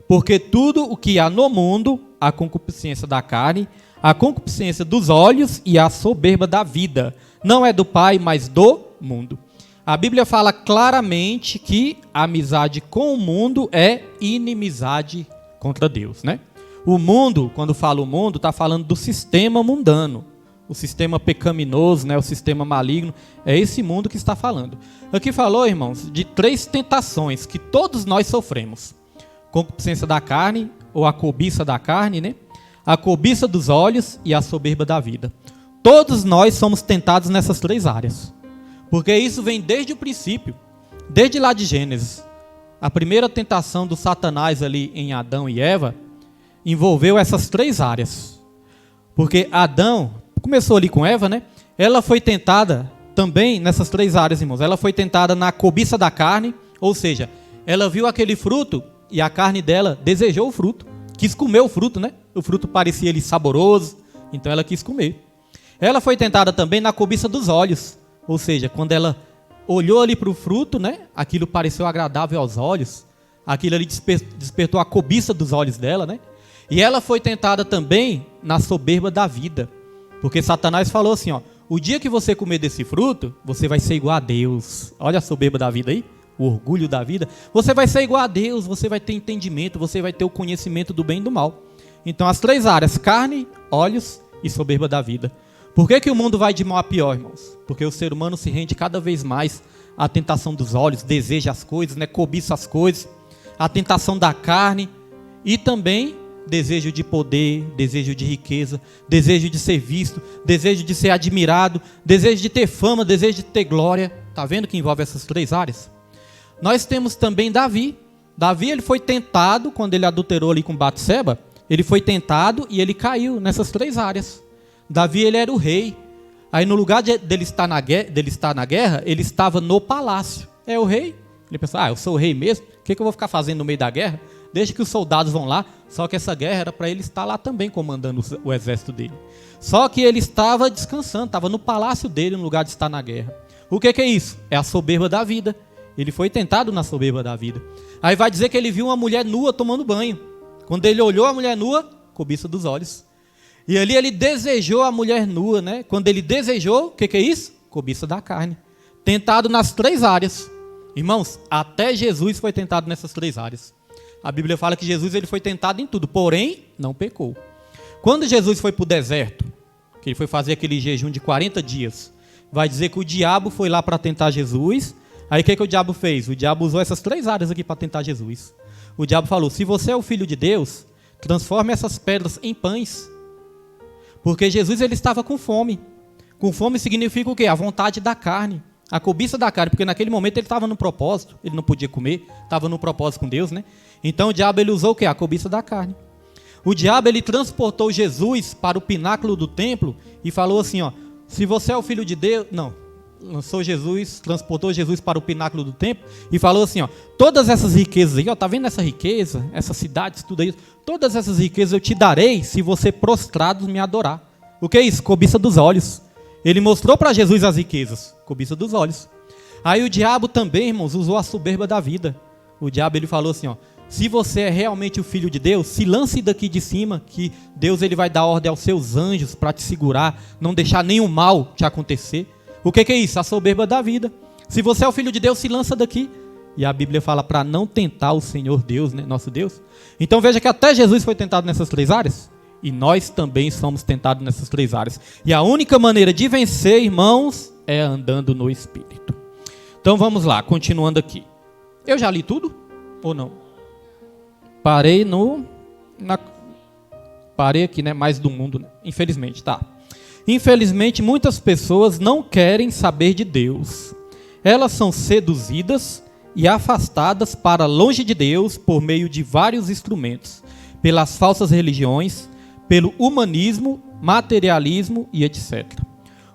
Porque tudo o que há no mundo, a concupiscência da carne, a concupiscência dos olhos e a soberba da vida, não é do Pai, mas do mundo. A Bíblia fala claramente que a amizade com o mundo é inimizade contra Deus, né? O mundo, quando fala o mundo, está falando do sistema mundano. O sistema pecaminoso, né, o sistema maligno. É esse mundo que está falando. Aqui falou, irmãos, de 3 tentações que todos nós sofremos. Concupiscência da carne, ou a cobiça da carne, né? A cobiça dos olhos e a soberba da vida. Todos nós somos tentados nessas 3 áreas. Porque isso vem desde o princípio, desde lá de Gênesis. A primeira tentação do Satanás ali em Adão e Eva envolveu essas 3 áreas. Porque Adão, começou ali com Eva, né? Ela foi tentada também nessas 3 áreas, irmãos. Ela foi tentada na cobiça da carne, ou seja, ela viu aquele fruto e a carne dela desejou o fruto. Quis comer o fruto, né? O fruto parecia ali saboroso, então ela quis comer. Ela foi tentada também na cobiça dos olhos, ou seja, quando ela olhou ali para o fruto, né? Aquilo pareceu agradável aos olhos, aquilo ali despertou a cobiça dos olhos dela, né? E ela foi tentada também na soberba da vida, porque Satanás falou assim, ó, o dia que você comer desse fruto, você vai ser igual a Deus. Olha a soberba da vida aí, o orgulho da vida. Você vai ser igual a Deus, você vai ter entendimento, você vai ter o conhecimento do bem e do mal. Então as 3 áreas, carne, olhos e soberba da vida. Por que o mundo vai de mal a pior, irmãos? Porque o ser humano se rende cada vez mais à tentação dos olhos, deseja as coisas, né? Cobiça as coisas, a tentação da carne e também desejo de poder, desejo de riqueza, desejo de ser visto, desejo de ser admirado, desejo de ter fama, desejo de ter glória. Está vendo que envolve essas 3 áreas? Nós temos também Davi. Davi, ele foi tentado, quando ele adulterou ali com Batseba, ele foi tentado e ele caiu nessas 3 áreas. Davi, ele era o rei. Aí no lugar dele estar na guerra, ele estava no palácio. É o rei. Ele pensou, eu sou o rei mesmo, o que eu vou ficar fazendo no meio da guerra? Deixa que os soldados vão lá. Só que essa guerra era para ele estar lá também comandando o exército dele. Só que ele estava descansando, estava no palácio dele no lugar de estar na guerra. O que é isso? É a soberba da vida. Ele foi tentado na soberba da vida. Aí vai dizer que ele viu uma mulher nua tomando banho. Quando ele olhou a mulher nua, cobiça dos olhos. E ali ele desejou a mulher nua, né? Quando ele desejou, o que é isso? Cobiça da carne. Tentado nas 3 áreas. Irmãos, até Jesus foi tentado nessas 3 áreas. A Bíblia fala que Jesus ele foi tentado em tudo, porém não pecou. Quando Jesus foi para o deserto, que ele foi fazer aquele jejum de 40 dias, vai dizer que o diabo foi lá para tentar Jesus. Aí o que o diabo fez? O diabo usou essas 3 áreas aqui para tentar Jesus. O diabo falou, se você é o filho de Deus, transforme essas pedras em pães. Porque Jesus ele estava com fome. Com fome significa o quê? A vontade da carne. A cobiça da carne, porque naquele momento ele estava no propósito, ele não podia comer, estava no propósito com Deus, né? Então o diabo ele usou o quê? A cobiça da carne. O diabo ele transportou Jesus para o pináculo do templo e falou assim, ó, se você é o filho de Deus, lançou Jesus, transportou Jesus para o pináculo do templo e falou assim, ó, todas essas riquezas aí, ó, tá vendo essa riqueza, essas cidades, tudo isso, todas essas riquezas eu te darei se você prostrado me adorar. O que é isso? Cobiça dos olhos. Ele mostrou para Jesus as riquezas, cobiça dos olhos. Aí o diabo também, irmãos, usou a soberba da vida. O diabo ele falou assim, ó, se você é realmente o filho de Deus, se lance daqui de cima, que Deus ele vai dar ordem aos seus anjos para te segurar, não deixar nenhum mal te acontecer. O que é isso? A soberba da vida. Se você é o filho de Deus, se lança daqui. E a Bíblia fala para não tentar o Senhor Deus, né? Nosso Deus. Então veja que até Jesus foi tentado nessas 3 áreas. E nós também somos tentados nessas 3 áreas. E a única maneira de vencer, irmãos, é andando no Espírito. Então vamos lá, continuando aqui. Eu já li tudo? Ou não? Parei Parei aqui, né? Mais do mundo, né? Infelizmente, tá. Infelizmente, muitas pessoas não querem saber de Deus. Elas são seduzidas e afastadas para longe de Deus por meio de vários instrumentos, pelas falsas religiões, pelo humanismo, materialismo e etc.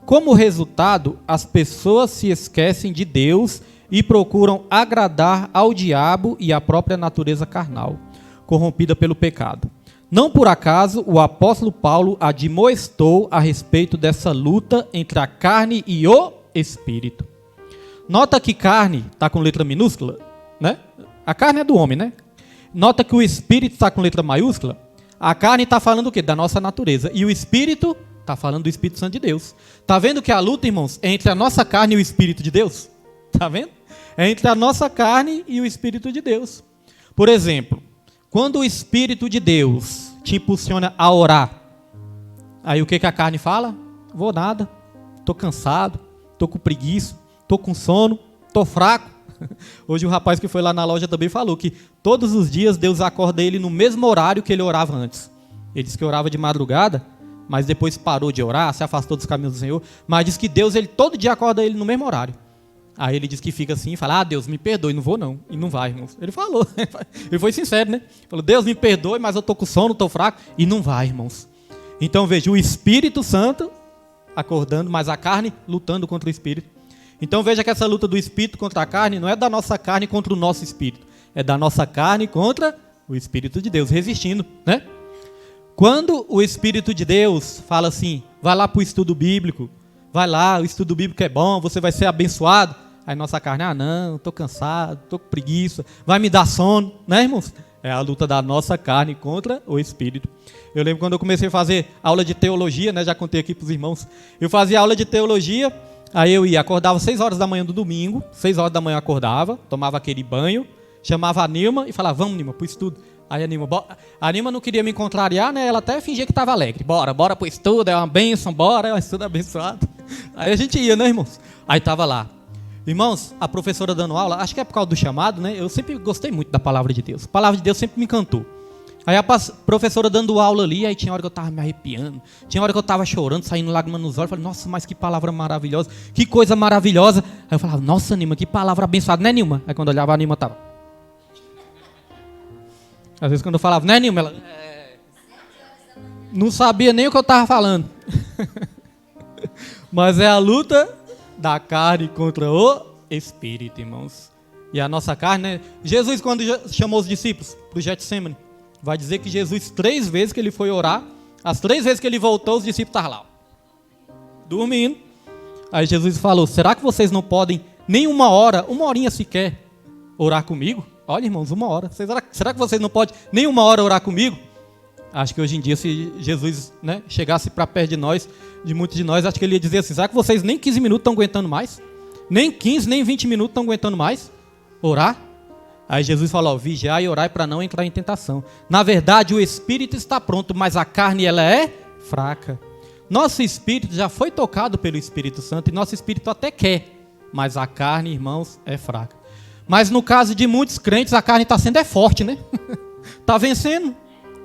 Como resultado, as pessoas se esquecem de Deus e procuram agradar ao diabo e à própria natureza carnal, corrompida pelo pecado. Não por acaso o apóstolo Paulo admoestou a respeito dessa luta entre a carne e o espírito. Nota que carne está com letra minúscula, né? A carne é do homem, né? Nota que o espírito está com letra maiúscula. A carne está falando o quê? Da nossa natureza. E o espírito está falando do Espírito Santo de Deus. Está vendo que a luta, irmãos, é entre a nossa carne e o Espírito de Deus? Está vendo? É entre a nossa carne e o Espírito de Deus. Por exemplo, quando o Espírito de Deus te impulsiona a orar. Aí o que a carne fala? Vou nada, estou cansado, estou com preguiça, estou com sono, estou fraco. Hoje o rapaz que foi lá na loja também falou que todos os dias Deus acorda ele no mesmo horário que ele orava antes. Ele disse que orava de madrugada, mas depois parou de orar, se afastou dos caminhos do Senhor. Mas diz que Deus, ele todo dia acorda ele no mesmo horário. Aí ele diz que fica assim e fala, Deus, me perdoe, não vou não. E não vai, irmãos. Ele falou, ele foi sincero, né? Falou, Deus, me perdoe, mas eu estou com sono, estou fraco. E não vai, irmãos. Então veja, o Espírito Santo acordando, mas a carne lutando contra o Espírito. Então veja que essa luta do Espírito contra a carne não é da nossa carne contra o nosso Espírito. É da nossa carne contra o Espírito de Deus, resistindo, né? Quando o Espírito de Deus fala assim, vai lá para o estudo bíblico, vai lá, o estudo bíblico é bom, você vai ser abençoado. Aí nossa carne, não, estou cansado, estou com preguiça, vai me dar sono, né, irmãos? É a luta da nossa carne contra o Espírito. Eu lembro quando eu comecei a fazer aula de teologia, né, já contei aqui para os irmãos, eu fazia aula de teologia, aí eu ia, acordava 6 horas da manhã do domingo, 6 horas da manhã eu acordava, tomava aquele banho, chamava a Nilma e falava, vamos Nilma, para o estudo. Aí a Nilma não queria me contrariar, né, ela até fingia que estava alegre, bora para o estudo, é uma bênção, bora, é um estudo abençoado. Aí a gente ia, né, irmãos? Aí estava lá. Irmãos, a professora dando aula, acho que é por causa do chamado, né? Eu sempre gostei muito da palavra de Deus. A palavra de Deus sempre me encantou. Aí a professora dando aula ali, aí tinha hora que eu estava me arrepiando, tinha hora que eu estava chorando, saindo lágrimas nos olhos. Eu falei, nossa, mas que palavra maravilhosa, que coisa maravilhosa. Aí eu falava, nossa, Nilma, que palavra abençoada, né, Nilma? Aí quando eu olhava, a Nilma estava. Às vezes quando eu falava, né, Nilma? Ela não sabia nem o que eu estava falando. Mas é a luta da carne contra o Espírito, irmãos. E a nossa carne, né? Jesus, quando chamou os discípulos para o Getsemane, vai dizer que Jesus, 3 vezes que ele foi orar, as 3 vezes que ele voltou, os discípulos estavam lá, dormindo. Aí Jesus falou, será que vocês não podem nem uma horinha sequer, orar comigo? Olha, irmãos, 1 hora. Será que vocês não podem nem 1 hora orar comigo? Acho que hoje em dia, se Jesus, né, chegasse para perto de nós, de muitos de nós, acho que ele ia dizer assim, será que vocês nem 15 minutos estão aguentando mais? Nem 15, nem 20 minutos estão aguentando mais? Orar? Aí Jesus falou, vigiai e orai para não entrar em tentação. Na verdade, o espírito está pronto, mas a carne, ela é fraca. Nosso espírito já foi tocado pelo Espírito Santo e nosso espírito até quer, mas a carne, irmãos, é fraca. Mas no caso de muitos crentes, a carne está sendo forte, né? Está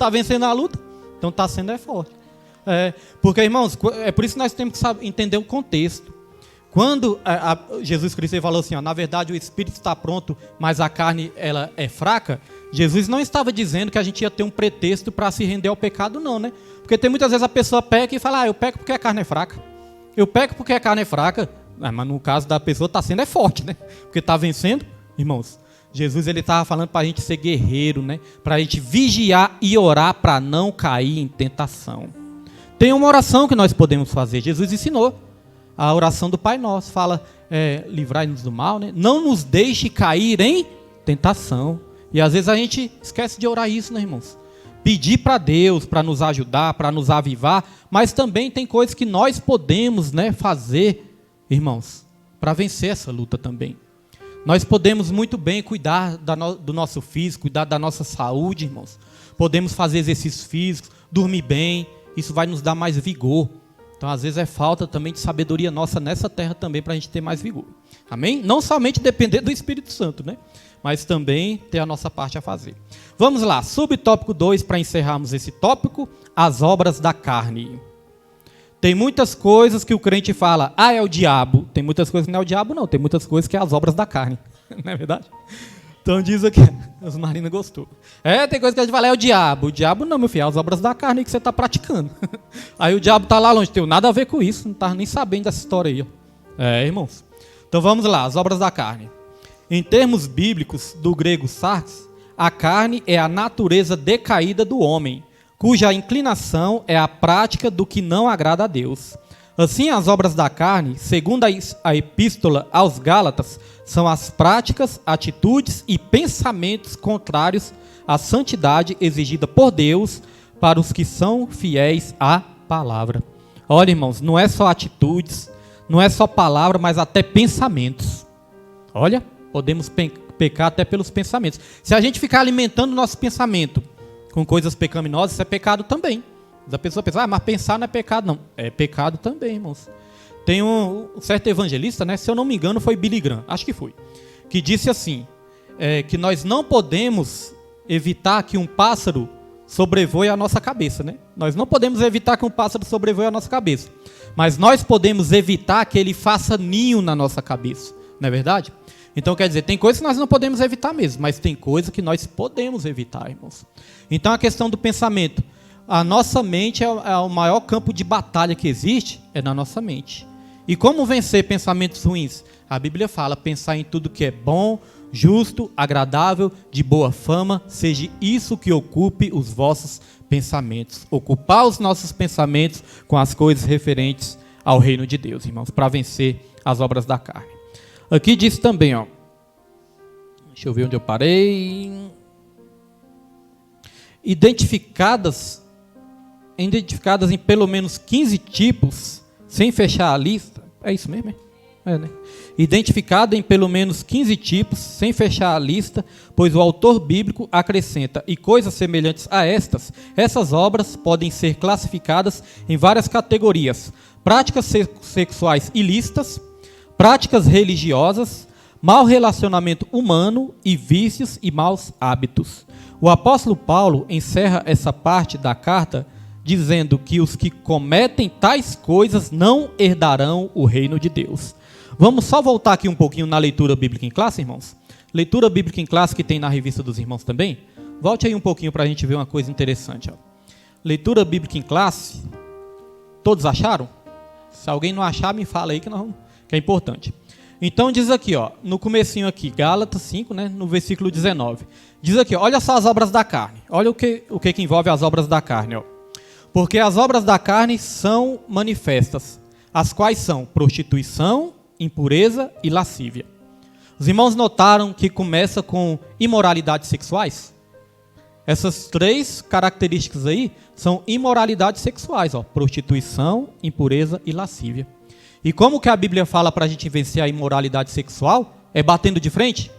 vencendo a luta, então está sendo forte. Porque, irmãos, é por isso que nós temos que entender o contexto. Quando Jesus Cristo falou assim, na verdade o espírito está pronto, mas a carne ela é fraca, Jesus não estava dizendo que a gente ia ter um pretexto para se render ao pecado, não, né? Porque tem muitas vezes a pessoa peca e fala, eu peco porque a carne é fraca. Eu peco porque a carne é fraca, mas no caso da pessoa está sendo forte, né? Porque está vencendo, irmãos. Jesus ele estava falando para a gente ser guerreiro, né? Para a gente vigiar e orar para não cair em tentação. Tem uma oração que nós podemos fazer. Jesus ensinou. A oração do Pai Nosso fala, livrai-nos do mal, né? Não nos deixe cair em tentação. E às vezes a gente esquece de orar isso, né, irmãos? Pedir para Deus, para nos ajudar, para nos avivar, mas também tem coisas que nós podemos, né, fazer, irmãos, para vencer essa luta também. Nós podemos muito bem cuidar do nosso físico, cuidar da nossa saúde, irmãos. Podemos fazer exercícios físicos, dormir bem, isso vai nos dar mais vigor. Então, às vezes, é falta também de sabedoria nossa nessa terra também para a gente ter mais vigor. Amém? Não somente depender do Espírito Santo, né? Mas também ter a nossa parte a fazer. Vamos lá, subtópico 2, para encerrarmos esse tópico, as obras da carne. Tem muitas coisas que o crente fala, é o diabo. Tem muitas coisas que não é o diabo, não. Tem muitas coisas que é as obras da carne. Não é verdade? Então diz aqui, as Marina gostou. Tem coisa que a gente fala, é o diabo. O diabo não, meu filho, é as obras da carne que você está praticando. Aí o diabo está lá longe, tem nada a ver com isso, não está nem sabendo dessa história aí. Irmãos. Então vamos lá, as obras da carne. Em termos bíblicos, do grego sarx, a carne é a natureza decaída do homem, cuja inclinação é a prática do que não agrada a Deus. Assim, as obras da carne, segundo a epístola aos Gálatas, são as práticas, atitudes e pensamentos contrários à santidade exigida por Deus para os que são fiéis à palavra. Olha, irmãos, não é só atitudes, não é só palavra, mas até pensamentos. Olha, podemos pecar até pelos pensamentos. Se a gente ficar alimentando o nosso pensamento com coisas pecaminosas, isso é pecado também. A pessoa pensa, mas pensar não é pecado, não. É pecado também, irmãos. Tem um certo evangelista, né? Se eu não me engano, foi Billy Graham, acho que foi, que disse assim, que nós não podemos evitar que um pássaro sobrevoe a nossa cabeça, né? Nós não podemos evitar que um pássaro sobrevoe a nossa cabeça, mas nós podemos evitar que ele faça ninho na nossa cabeça, não é verdade? Então, quer dizer, tem coisas que nós não podemos evitar mesmo, mas tem coisas que nós podemos evitar, irmãos. Então, a questão do pensamento, a nossa mente é o maior campo de batalha que existe, é na nossa mente. E como vencer pensamentos ruins? A Bíblia fala, pensar em tudo que é bom, justo, agradável, de boa fama, seja isso que ocupe os vossos pensamentos. Ocupar os nossos pensamentos com as coisas referentes ao reino de Deus, irmãos, para vencer as obras da carne. Aqui diz também, ó, deixa eu ver onde eu parei. Identificadas em pelo menos 15 tipos, sem fechar a lista. É isso mesmo? Né? Identificada em pelo menos 15 tipos, sem fechar a lista, pois o autor bíblico acrescenta, e coisas semelhantes a essas obras podem ser classificadas em várias categorias: práticas sexuais ilícitas, práticas religiosas, mau relacionamento humano e vícios e maus hábitos. O apóstolo Paulo encerra essa parte da carta dizendo que os que cometem tais coisas não herdarão o reino de Deus. Vamos só voltar aqui um pouquinho na leitura bíblica em classe, irmãos? Leitura bíblica em classe que tem na revista dos irmãos também. Volte aí um pouquinho para a gente ver uma coisa interessante. Ó. Leitura bíblica em classe. Todos acharam? Se alguém não achar, me fala aí que é importante. Então diz aqui, ó, no comecinho aqui, Gálatas 5, né, no versículo 19. Diz aqui, ó, olha só as obras da carne. Olha o que envolve as obras da carne, ó. Porque as obras da carne são manifestas, as quais são prostituição, impureza e lascívia. Os irmãos notaram que começa com imoralidades sexuais? Essas 3 características aí são imoralidades sexuais, ó, prostituição, impureza e lascívia. E como que a Bíblia fala para a gente vencer a imoralidade sexual? É batendo de frente?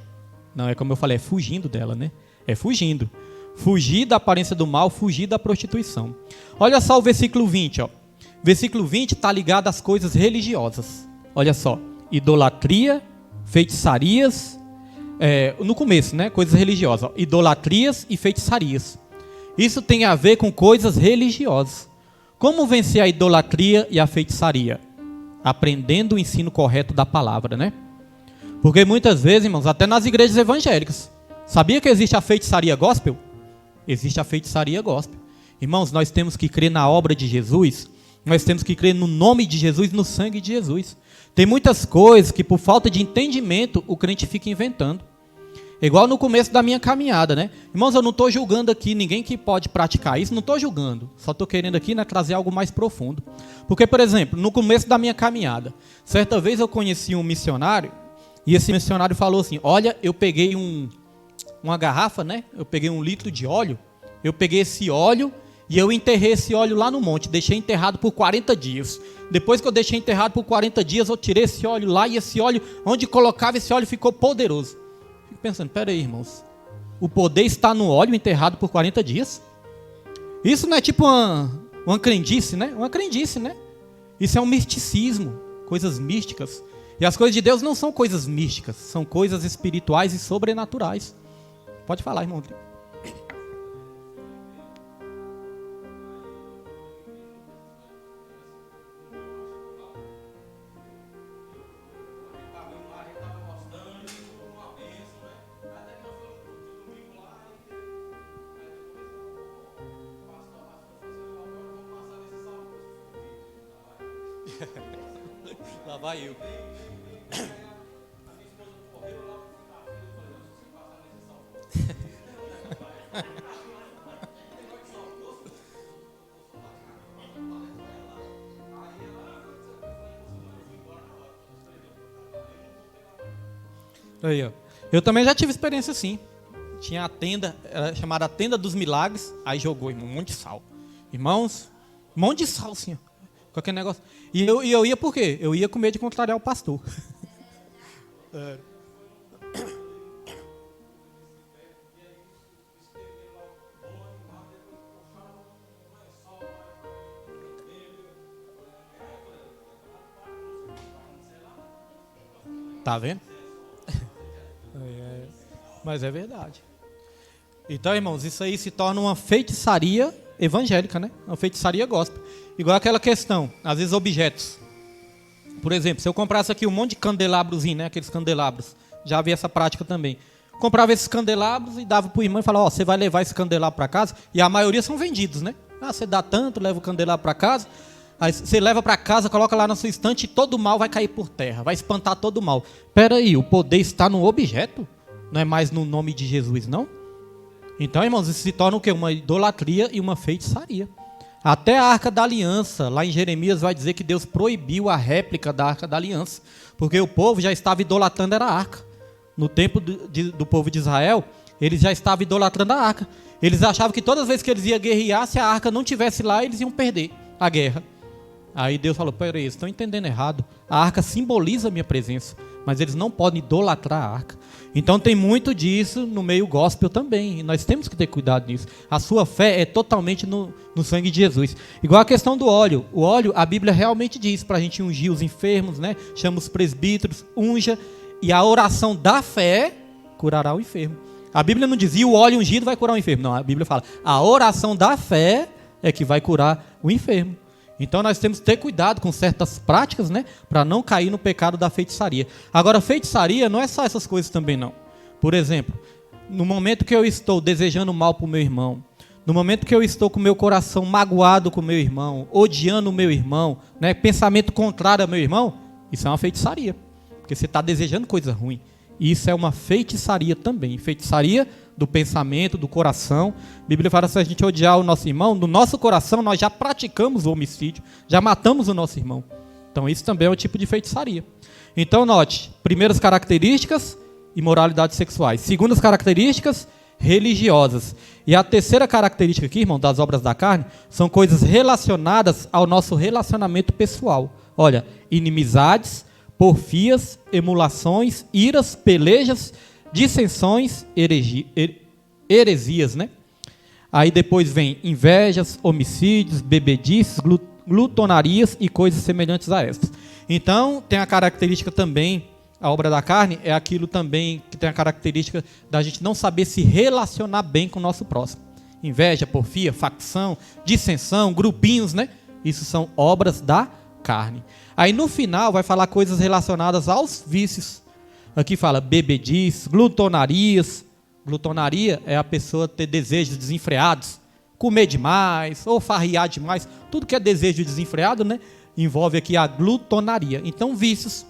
Não, é como eu falei, é fugindo dela, né? É fugindo. Fugir da aparência do mal, fugir da prostituição. Olha só o versículo 20, ó. Versículo 20 está ligado às coisas religiosas. Olha só, idolatria, feitiçarias, no começo, né? Coisas religiosas, ó, idolatrias e feitiçarias. Isso tem a ver com coisas religiosas. Como vencer a idolatria e a feitiçaria? Aprendendo o ensino correto da palavra, né? Porque muitas vezes, irmãos, até nas igrejas evangélicas, sabia que existe a feitiçaria gospel? Existe a feitiçaria gospel. Irmãos, nós temos que crer na obra de Jesus, nós temos que crer no nome de Jesus, no sangue de Jesus. Tem muitas coisas que por falta de entendimento o crente fica inventando. Igual no começo da minha caminhada, né? Irmãos, eu não estou julgando aqui ninguém que pode praticar isso, não estou julgando. Só estou querendo aqui, né, trazer algo mais profundo. Porque, por exemplo, no começo da minha caminhada, certa vez eu conheci um missionário, e esse missionário falou assim, olha, eu peguei uma garrafa, né? Eu peguei 1 litro de óleo, eu peguei esse óleo e eu enterrei esse óleo lá no monte, deixei enterrado por 40 dias. Depois que eu deixei enterrado por 40 dias, eu tirei esse óleo lá e esse óleo, onde colocava esse óleo, ficou poderoso. Fico pensando, peraí, irmãos, o poder está no óleo enterrado por 40 dias? Isso não é tipo uma crendice, né? Uma crendice, né? Isso é um misticismo, coisas místicas. E as coisas de Deus não são coisas místicas, são coisas espirituais e sobrenaturais. Pode falar, irmão. Lá vai eu. Aí, ó. Eu também já tive experiência assim. Tinha a tenda, era chamada Tenda dos Milagres, aí jogou, irmão, um monte de sal. Irmãos, um monte de sal, assim, ó. Qualquer negócio. E eu ia por quê? Eu ia com medo de contrariar o pastor. Tá vendo? Mas é verdade. Então, irmãos, isso aí se torna uma feitiçaria evangélica, né? Uma feitiçaria gospel. Igual aquela questão, às vezes objetos. Por exemplo, se eu comprasse aqui um monte de candelabrozinho, né? Aqueles candelabros. Já vi essa prática também. Comprava esses candelabros e dava pro irmão e falava, ó, você vai levar esse candelabro para casa? E a maioria são vendidos, né? Ah, você dá tanto, leva o candelabro para casa. Aí você leva para casa, coloca lá na sua estante e todo o mal vai cair por terra. Vai espantar todo o mal. Espera aí, o poder está no objeto? Não é mais no nome de Jesus, não? Então, irmãos, isso se torna o quê? Uma idolatria e uma feitiçaria. Até a Arca da Aliança, lá em Jeremias, vai dizer que Deus proibiu a réplica da Arca da Aliança. Porque o povo já estava idolatrando a arca. No tempo do povo de Israel, eles já estavam idolatrando a arca. Eles achavam que todas as vezes que eles iam guerrear, se a arca não estivesse lá, eles iam perder a guerra. Aí Deus falou, peraí, eles estão entendendo errado. A arca simboliza a minha presença, mas eles não podem idolatrar a arca. Então tem muito disso no meio gospel também, e nós temos que ter cuidado nisso. A sua fé é totalmente no sangue de Jesus. Igual a questão do óleo. O óleo, a Bíblia realmente diz para a gente ungir os enfermos, né? Chama os presbíteros, unja, e a oração da fé curará o enfermo. A Bíblia não dizia o óleo ungido vai curar o enfermo. Não, a Bíblia fala, a oração da fé é que vai curar o enfermo. Então nós temos que ter cuidado com certas práticas, né, para não cair no pecado da feitiçaria. Agora, feitiçaria não é só essas coisas também não. Por exemplo, no momento que eu estou desejando mal para o meu irmão, no momento que eu estou com o meu coração magoado com o meu irmão, odiando o meu irmão, né, pensamento contrário ao meu irmão, isso é uma feitiçaria. Porque você está desejando coisa ruim. E isso é uma feitiçaria também. Feitiçaria do pensamento, do coração. A Bíblia fala, se a gente odiar o nosso irmão, no nosso coração nós já praticamos o homicídio, já matamos o nosso irmão. Então isso também é um tipo de feitiçaria. Então note, primeiras características, imoralidades sexuais. Segundas características, religiosas. E a terceira característica aqui, irmão, das obras da carne, são coisas relacionadas ao nosso relacionamento pessoal. Olha, inimizades, porfias, emulações, iras, pelejas, dissensões, heresias, né? Aí depois vem invejas, homicídios, bebedices, glutonarias e coisas semelhantes a estas. Então, tem a característica também, a obra da carne é aquilo também que tem a característica da gente não saber se relacionar bem com o nosso próximo. Inveja, porfia, facção, dissensão, grupinhos, né? Isso são obras da carne. Aí no final vai falar coisas relacionadas aos vícios. Aqui fala bebedices, glutonarias. Glutonaria é a pessoa ter desejos desenfreados, comer demais ou farriar demais. Tudo que é desejo desenfreado, né, envolve aqui a glutonaria. Então, vícios.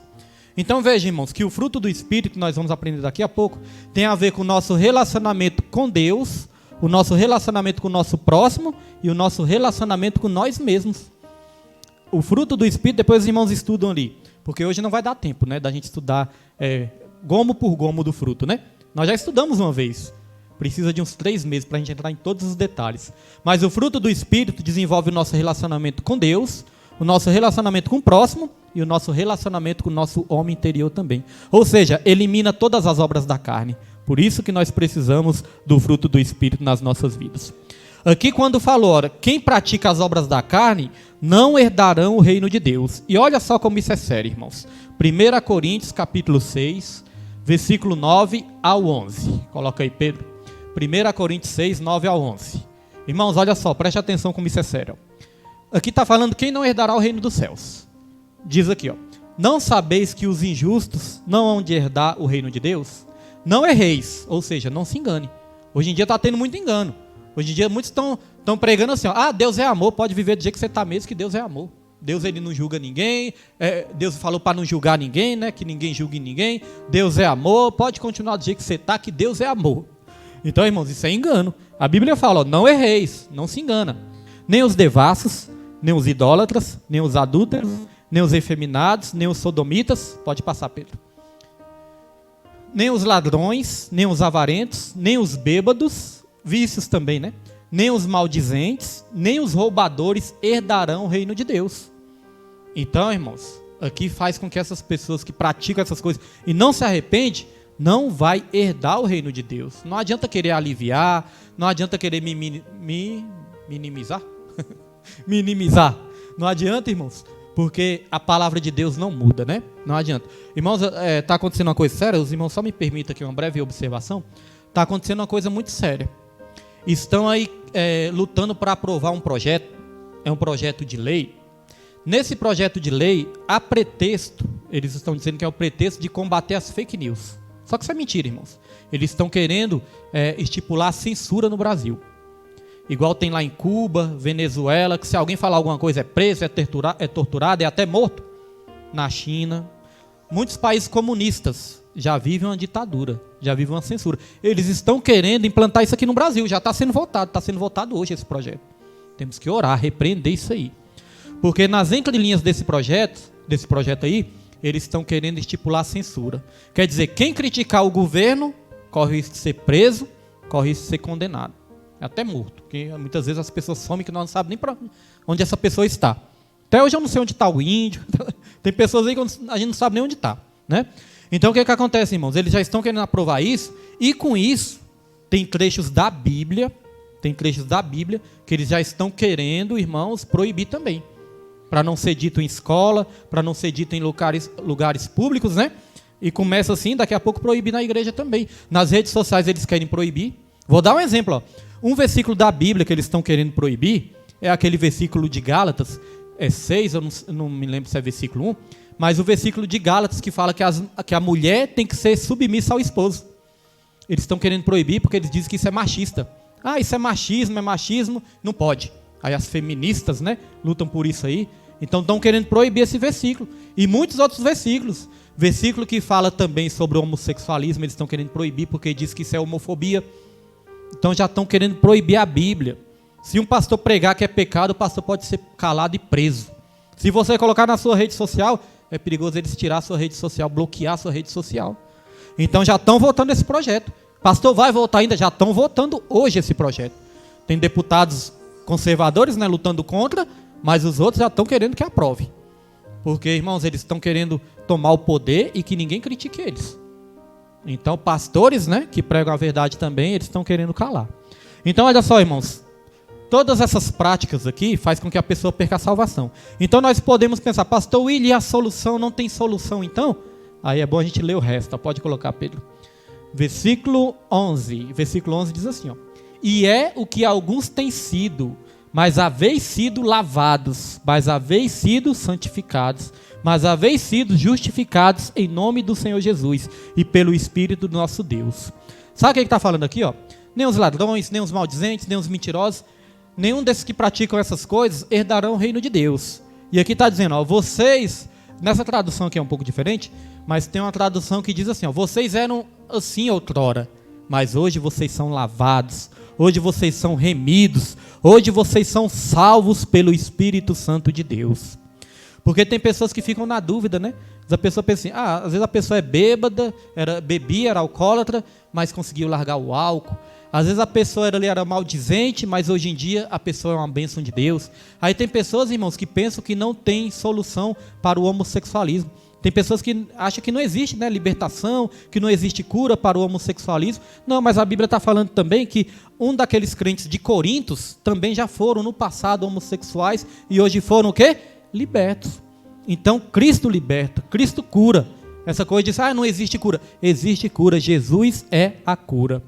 Então, veja, irmãos, que o fruto do Espírito, que nós vamos aprender daqui a pouco, tem a ver com o nosso relacionamento com Deus, o nosso relacionamento com o nosso próximo e o nosso relacionamento com nós mesmos. O fruto do Espírito, depois os irmãos estudam ali, porque hoje não vai dar tempo, né, da gente estudar gomo por gomo do fruto, né? Nós já estudamos uma vez, precisa de uns 3 meses para a gente entrar em todos os detalhes. Mas o fruto do Espírito desenvolve o nosso relacionamento com Deus, o nosso relacionamento com o próximo e o nosso relacionamento com o nosso homem interior também. Ou seja, elimina todas as obras da carne. Por isso que nós precisamos do fruto do Espírito nas nossas vidas. Aqui quando falou, ora, quem pratica as obras da carne não herdarão o reino de Deus. E olha só como isso é sério, irmãos. 1 Coríntios capítulo 6, versículo 9 ao 11. Coloca aí, Pedro. 1 Coríntios 6, 9 ao 11. Irmãos, olha só, preste atenção como isso é sério. Aqui está falando quem não herdará o reino dos céus. Diz aqui, ó. Não sabeis que os injustos não hão de herdar o reino de Deus? Não erreis, ou seja, não se engane. Hoje em dia está tendo muito engano. Hoje em dia muitos estão pregando assim, ó, ah, Deus é amor, pode viver do jeito que você está mesmo, que Deus é amor. Deus ele não julga ninguém, Deus falou para não julgar ninguém, né, que ninguém julgue ninguém. Deus é amor, pode continuar do jeito que você está, que Deus é amor. Então, irmãos, isso é engano. A Bíblia fala, ó, não erreis, não se engana. Nem os devassos, nem os idólatras, nem os adúlteros, nem os efeminados, nem os sodomitas, pode passar, Pedro. Nem os ladrões, nem os avarentos, nem os bêbados, vícios também, né? Nem os maldizentes, nem os roubadores herdarão o reino de Deus. Então, irmãos, aqui faz com que essas pessoas que praticam essas coisas e não se arrependem, não vai herdar o reino de Deus. Não adianta querer aliviar, não adianta querer minimizar. Minimizar. Não adianta, irmãos, Porque a palavra de Deus não muda, né? Não adianta. Irmãos, está acontecendo uma coisa séria. Os irmãos só me permitam aqui uma breve observação. Está acontecendo uma coisa muito séria. Estão aí lutando para aprovar um projeto. É um projeto de lei. Nesse projeto de lei, há pretexto. Eles estão dizendo que é o pretexto de combater as fake news. Só que isso é mentira, irmãos. Eles estão querendo estipular censura no Brasil. Igual tem lá em Cuba, Venezuela, que se alguém falar alguma coisa é preso, é torturado, é até morto. Na China. Muitos países comunistas já vivem uma ditadura, já vivem uma censura. Eles estão querendo implantar isso aqui no Brasil, já está sendo votado hoje esse projeto. Temos que orar, repreender isso aí. Porque nas entrelinhas desse projeto aí, eles estão querendo estipular censura. Quer dizer, quem criticar o governo, corre o risco de ser preso, corre o risco de ser condenado. Até morto, porque muitas vezes as pessoas somem que nós não sabemos nem para onde essa pessoa está. Até hoje eu não sei onde está o índio. Tem pessoas aí que a gente não sabe nem onde está, né? Então o que acontece, irmãos? Eles já estão querendo aprovar isso, e com isso tem trechos da Bíblia que eles já estão querendo, irmãos, proibir também. Para não ser dito em escola, para não ser dito em lugares públicos, né? E começa assim, daqui a pouco proibir na igreja também. Nas redes sociais eles querem proibir. Vou dar um exemplo, ó. Um versículo da Bíblia que eles estão querendo proibir é aquele versículo de Gálatas, 6, eu não me lembro se é versículo 1, mas o versículo de Gálatas que fala que a mulher tem que ser submissa ao esposo. Eles estão querendo proibir porque eles dizem que isso é machista. Ah, isso é machismo, não pode. Aí as feministas, né, lutam por isso aí. Então estão querendo proibir esse versículo. E muitos outros versículos. Versículo que fala também sobre o homossexualismo, eles estão querendo proibir porque diz que isso é homofobia. Então já estão querendo proibir a Bíblia. Se um pastor pregar que é pecado, o pastor pode ser calado e preso. Se você colocar na sua rede social, é perigoso eles tirar a sua rede social, bloquear a sua rede social. Então já estão votando esse projeto. Pastor, vai votar ainda? Já estão votando hoje esse projeto. Tem deputados conservadores, né, lutando contra, mas os outros já estão querendo que aprove. Porque, irmãos, eles estão querendo tomar o poder e que ninguém critique eles. Então, pastores, né, que pregam a verdade também, eles estão querendo calar. Então, olha só, irmãos, todas essas práticas aqui faz com que a pessoa perca a salvação. Então, nós podemos pensar, pastor William, e a solução? Não tem solução, então? Aí é bom a gente ler o resto, pode colocar, Pedro. Versículo 11 diz assim, ó. E é o que alguns têm sido, mas haveis sido lavados, mas haveis sido santificados, mas haveis sido justificados em nome do Senhor Jesus e pelo Espírito do nosso Deus. Sabe o que ele está falando aqui? Ó? Nem os ladrões, nem os maldizentes, nem os mentirosos, nenhum desses que praticam essas coisas herdarão o reino de Deus. E aqui está dizendo, ó, vocês, nessa tradução aqui é um pouco diferente, mas tem uma tradução que diz assim, ó, vocês eram assim outrora, mas hoje vocês são lavados, hoje vocês são remidos, hoje vocês são salvos pelo Espírito Santo de Deus. Porque tem pessoas que ficam na dúvida, né? A pessoa pensa assim, às vezes a pessoa é bêbada, bebia, era alcoólatra, mas conseguiu largar o álcool. Às vezes a pessoa era maldizente, mas hoje em dia a pessoa é uma bênção de Deus. Aí tem pessoas, irmãos, que pensam que não tem solução para o homossexualismo. Tem pessoas que acham que não existe, né, libertação, que não existe cura para o homossexualismo. Não, mas a Bíblia está falando também que um daqueles crentes de Corintos também já foram no passado homossexuais e hoje foram o quê? Libertos. Então Cristo liberta, Cristo cura. Essa coisa de não existe cura. Existe cura, Jesus é a cura.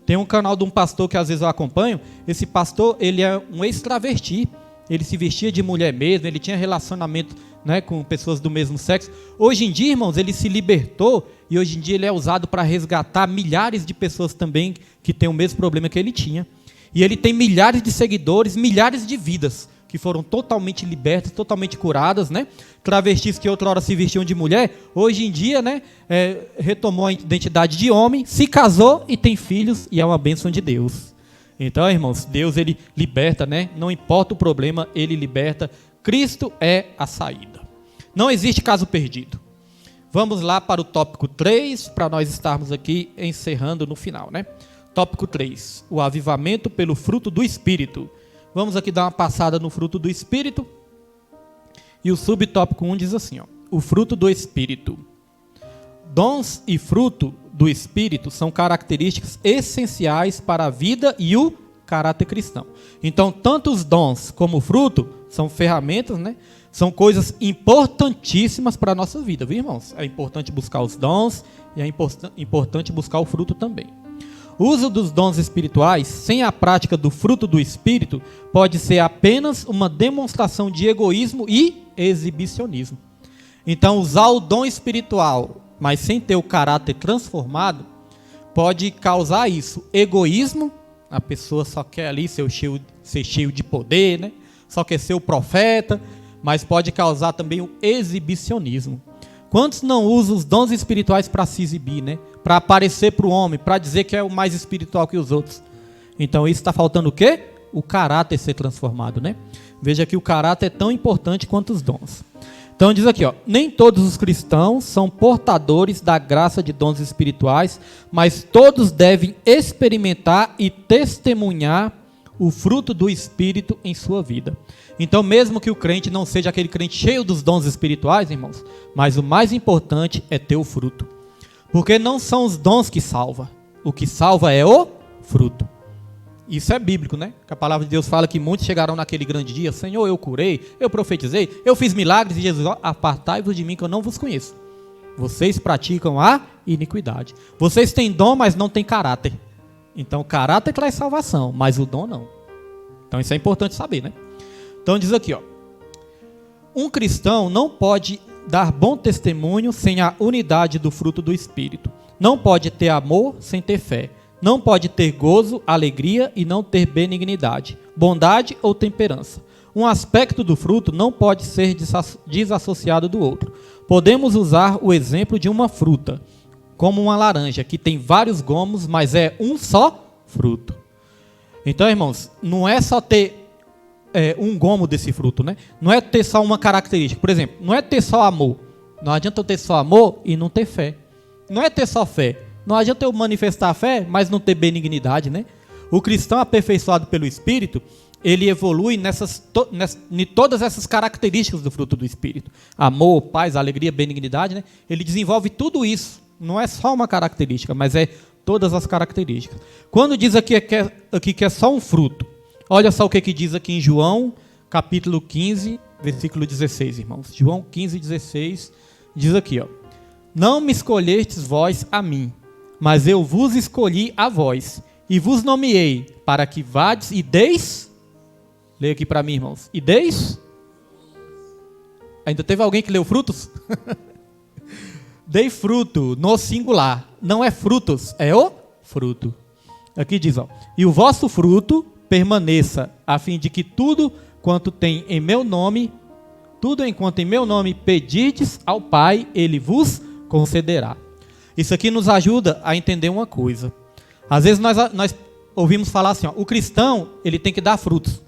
Tem um canal de um pastor que às vezes eu acompanho. Esse pastor, ele é um ex-travesti. Ele se vestia de mulher mesmo, ele tinha relacionamento, né, com pessoas do mesmo sexo. Hoje em dia, irmãos, ele se libertou e hoje em dia ele é usado para resgatar milhares de pessoas também que têm o mesmo problema que ele tinha. E ele tem milhares de seguidores, milhares de vidas que foram totalmente libertas, totalmente curadas, né? Travestis que outrora se vestiam de mulher, hoje em dia, né, retomou a identidade de homem, se casou e tem filhos e é uma bênção de Deus. Então, irmãos, Deus, ele liberta, né? Não importa o problema, ele liberta. Cristo é a saída. Não existe caso perdido. Vamos lá para o tópico 3, para nós estarmos aqui encerrando no final, né? Tópico 3, o avivamento pelo fruto do Espírito. Vamos aqui dar uma passada no fruto do Espírito. E o subtópico 1 diz assim, ó, o fruto do Espírito. Dons e fruto do Espírito são características essenciais para a vida e o caráter cristão. Então, tanto os dons como o fruto são ferramentas, né? São coisas importantíssimas para a nossa vida, viu, irmãos? É importante buscar os dons e é importante buscar o fruto também. O uso dos dons espirituais, sem a prática do fruto do Espírito, pode ser apenas uma demonstração de egoísmo e exibicionismo. Então, usar o dom espiritual, mas sem ter o caráter transformado, pode causar isso, egoísmo. A pessoa só quer ali ser cheio de poder, né? Só quer ser o profeta, mas pode causar também o exibicionismo. Quantos não usam os dons espirituais para se exibir, né? Para aparecer para o homem, para dizer que é o mais espiritual que os outros. Então isso está faltando o quê? O caráter ser transformado, né? Veja que o caráter é tão importante quanto os dons. Então diz aqui, ó, nem todos os cristãos são portadores da graça de dons espirituais, mas todos devem experimentar e testemunhar o fruto do Espírito em sua vida. Então, mesmo que o crente não seja aquele crente cheio dos dons espirituais, irmãos, mas o mais importante é ter o fruto. Porque não são os dons que salvam, o que salva é o fruto. Isso é bíblico, né? Que a palavra de Deus fala que muitos chegarão naquele grande dia: Senhor, eu curei, eu profetizei, eu fiz milagres, e Jesus, ó, apartai-vos de mim que eu não vos conheço. Vocês praticam a iniquidade. Vocês têm dom, mas não têm caráter. Então o caráter traz salvação, mas o dom não. Então isso é importante saber, né? Então diz aqui, ó, um cristão não pode dar bom testemunho sem a unidade do fruto do Espírito. Não pode ter amor sem ter fé. Não pode ter gozo, alegria e não ter benignidade, bondade ou temperança. Um aspecto do fruto não pode ser desassociado do outro. Podemos usar o exemplo de uma fruta, como uma laranja, que tem vários gomos, mas é um só fruto. Então, irmãos, não é só ter um gomo desse fruto, né? Não é ter só uma característica. Por exemplo, não é ter só amor. Não adianta eu ter só amor e não ter fé. Não é ter só fé. Não adianta eu manifestar a fé, mas não ter benignidade, né? O cristão aperfeiçoado pelo Espírito, ele evolui em todas essas características do fruto do Espírito. Amor, paz, alegria, benignidade, né? Ele desenvolve tudo isso. Não é só uma característica, mas é todas as características. Quando diz aqui que é só um fruto, olha só o que diz aqui em João, capítulo 15, versículo 16, irmãos. João 15, 16, diz aqui, ó: não me escolhestes vós a mim, mas eu vos escolhi a vós, e vos nomeei, para que vades e deis... Leia aqui para mim, irmãos. E deis... Ainda teve alguém que leu frutos? Dei fruto no singular. Não é frutos, é o fruto. Aqui diz, ó: e o vosso fruto permaneça, a fim de que tudo quanto tem em meu nome, tudo enquanto em meu nome pedirdes ao Pai, Ele vos concederá. Isso aqui nos ajuda a entender uma coisa. Às vezes nós ouvimos falar assim, ó, o cristão, ele tem que dar frutos.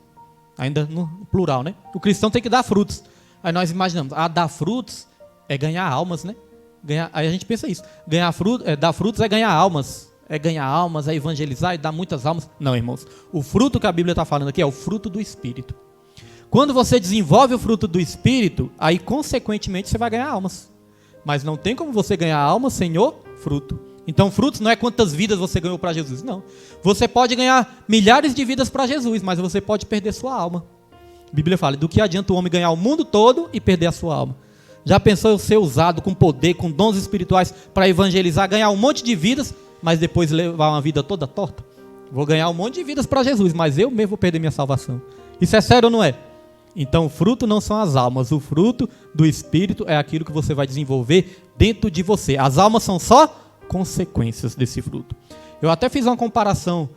Ainda no plural, né? O cristão tem que dar frutos. Aí nós imaginamos, dar frutos é ganhar almas, né? Aí a gente pensa isso. Dar frutos é ganhar almas. É ganhar almas, é evangelizar e dar muitas almas. Não, irmãos. O fruto que a Bíblia está falando aqui é o fruto do Espírito. Quando você desenvolve o fruto do Espírito, aí consequentemente você vai ganhar almas. Mas não tem como você ganhar almas sem o fruto. Então frutos não é quantas vidas você ganhou para Jesus, não. Você pode ganhar milhares de vidas para Jesus, mas você pode perder sua alma. A Bíblia fala, do que adianta o homem ganhar o mundo todo e perder a sua alma? Já pensou eu ser usado com poder, com dons espirituais para evangelizar, ganhar um monte de vidas, mas depois levar uma vida toda torta? Vou ganhar um monte de vidas para Jesus, mas eu mesmo vou perder minha salvação. Isso é sério ou não é? Então o fruto não são as almas, o fruto do Espírito é aquilo que você vai desenvolver dentro de você. As almas são só consequências desse fruto. Eu até fiz uma comparação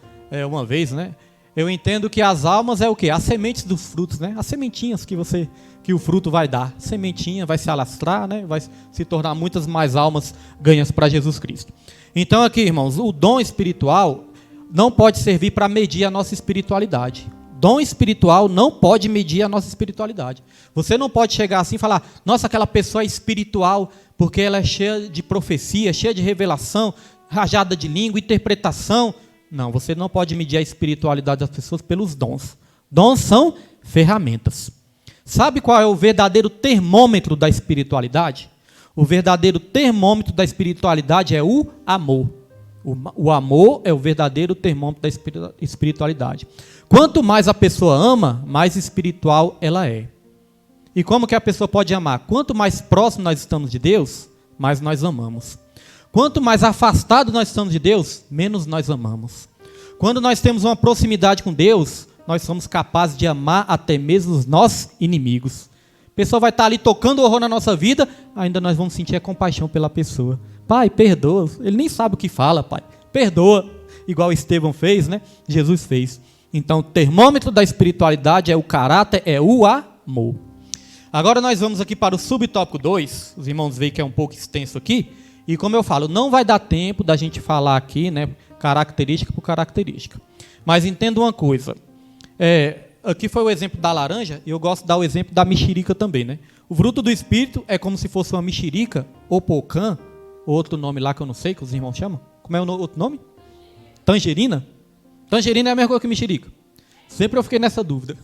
uma vez, né? Eu entendo que as almas é o quê? As sementes dos frutos, né? As sementinhas que o fruto vai dar. Sementinha vai se alastrar, né? Vai se tornar muitas mais almas ganhas para Jesus Cristo. Então aqui, irmãos, o dom espiritual não pode servir para medir a nossa espiritualidade. Dom espiritual não pode medir a nossa espiritualidade. Você não pode chegar assim e falar, nossa, aquela pessoa é espiritual porque ela é cheia de profecia, cheia de revelação, rajada de língua, interpretação. Não, você não pode medir a espiritualidade das pessoas pelos dons. Dons são ferramentas. Sabe qual é o verdadeiro termômetro da espiritualidade? O verdadeiro termômetro da espiritualidade é o amor. O amor é o verdadeiro termômetro da espiritualidade. Quanto mais a pessoa ama, mais espiritual ela é. E como que a pessoa pode amar? Quanto mais próximo nós estamos de Deus, mais nós amamos. Quanto mais afastado nós estamos de Deus, menos nós amamos. Quando nós temos uma proximidade com Deus, nós somos capazes de amar até mesmo os nossos inimigos. A pessoa vai estar ali tocando horror na nossa vida, ainda nós vamos sentir a compaixão pela pessoa. Pai, perdoa. Ele nem sabe o que fala, pai. Perdoa. Igual Estevão fez, né? Jesus fez. Então, o termômetro da espiritualidade é o caráter, é o amor. Agora nós vamos aqui para o subtópico 2. Os irmãos veem que é um pouco extenso aqui. E como eu falo, não vai dar tempo da gente falar aqui, né? Característica por característica. Mas entenda uma coisa. Aqui foi o exemplo da laranja, e eu gosto de dar o exemplo da mexerica também, né? O fruto do Espírito é como se fosse uma mexerica, ou pocã, ou outro nome lá que eu não sei, que os irmãos chamam. Como é o outro nome? Tangerina? Tangerina é a mesma coisa que mexerica. Sempre eu fiquei nessa dúvida.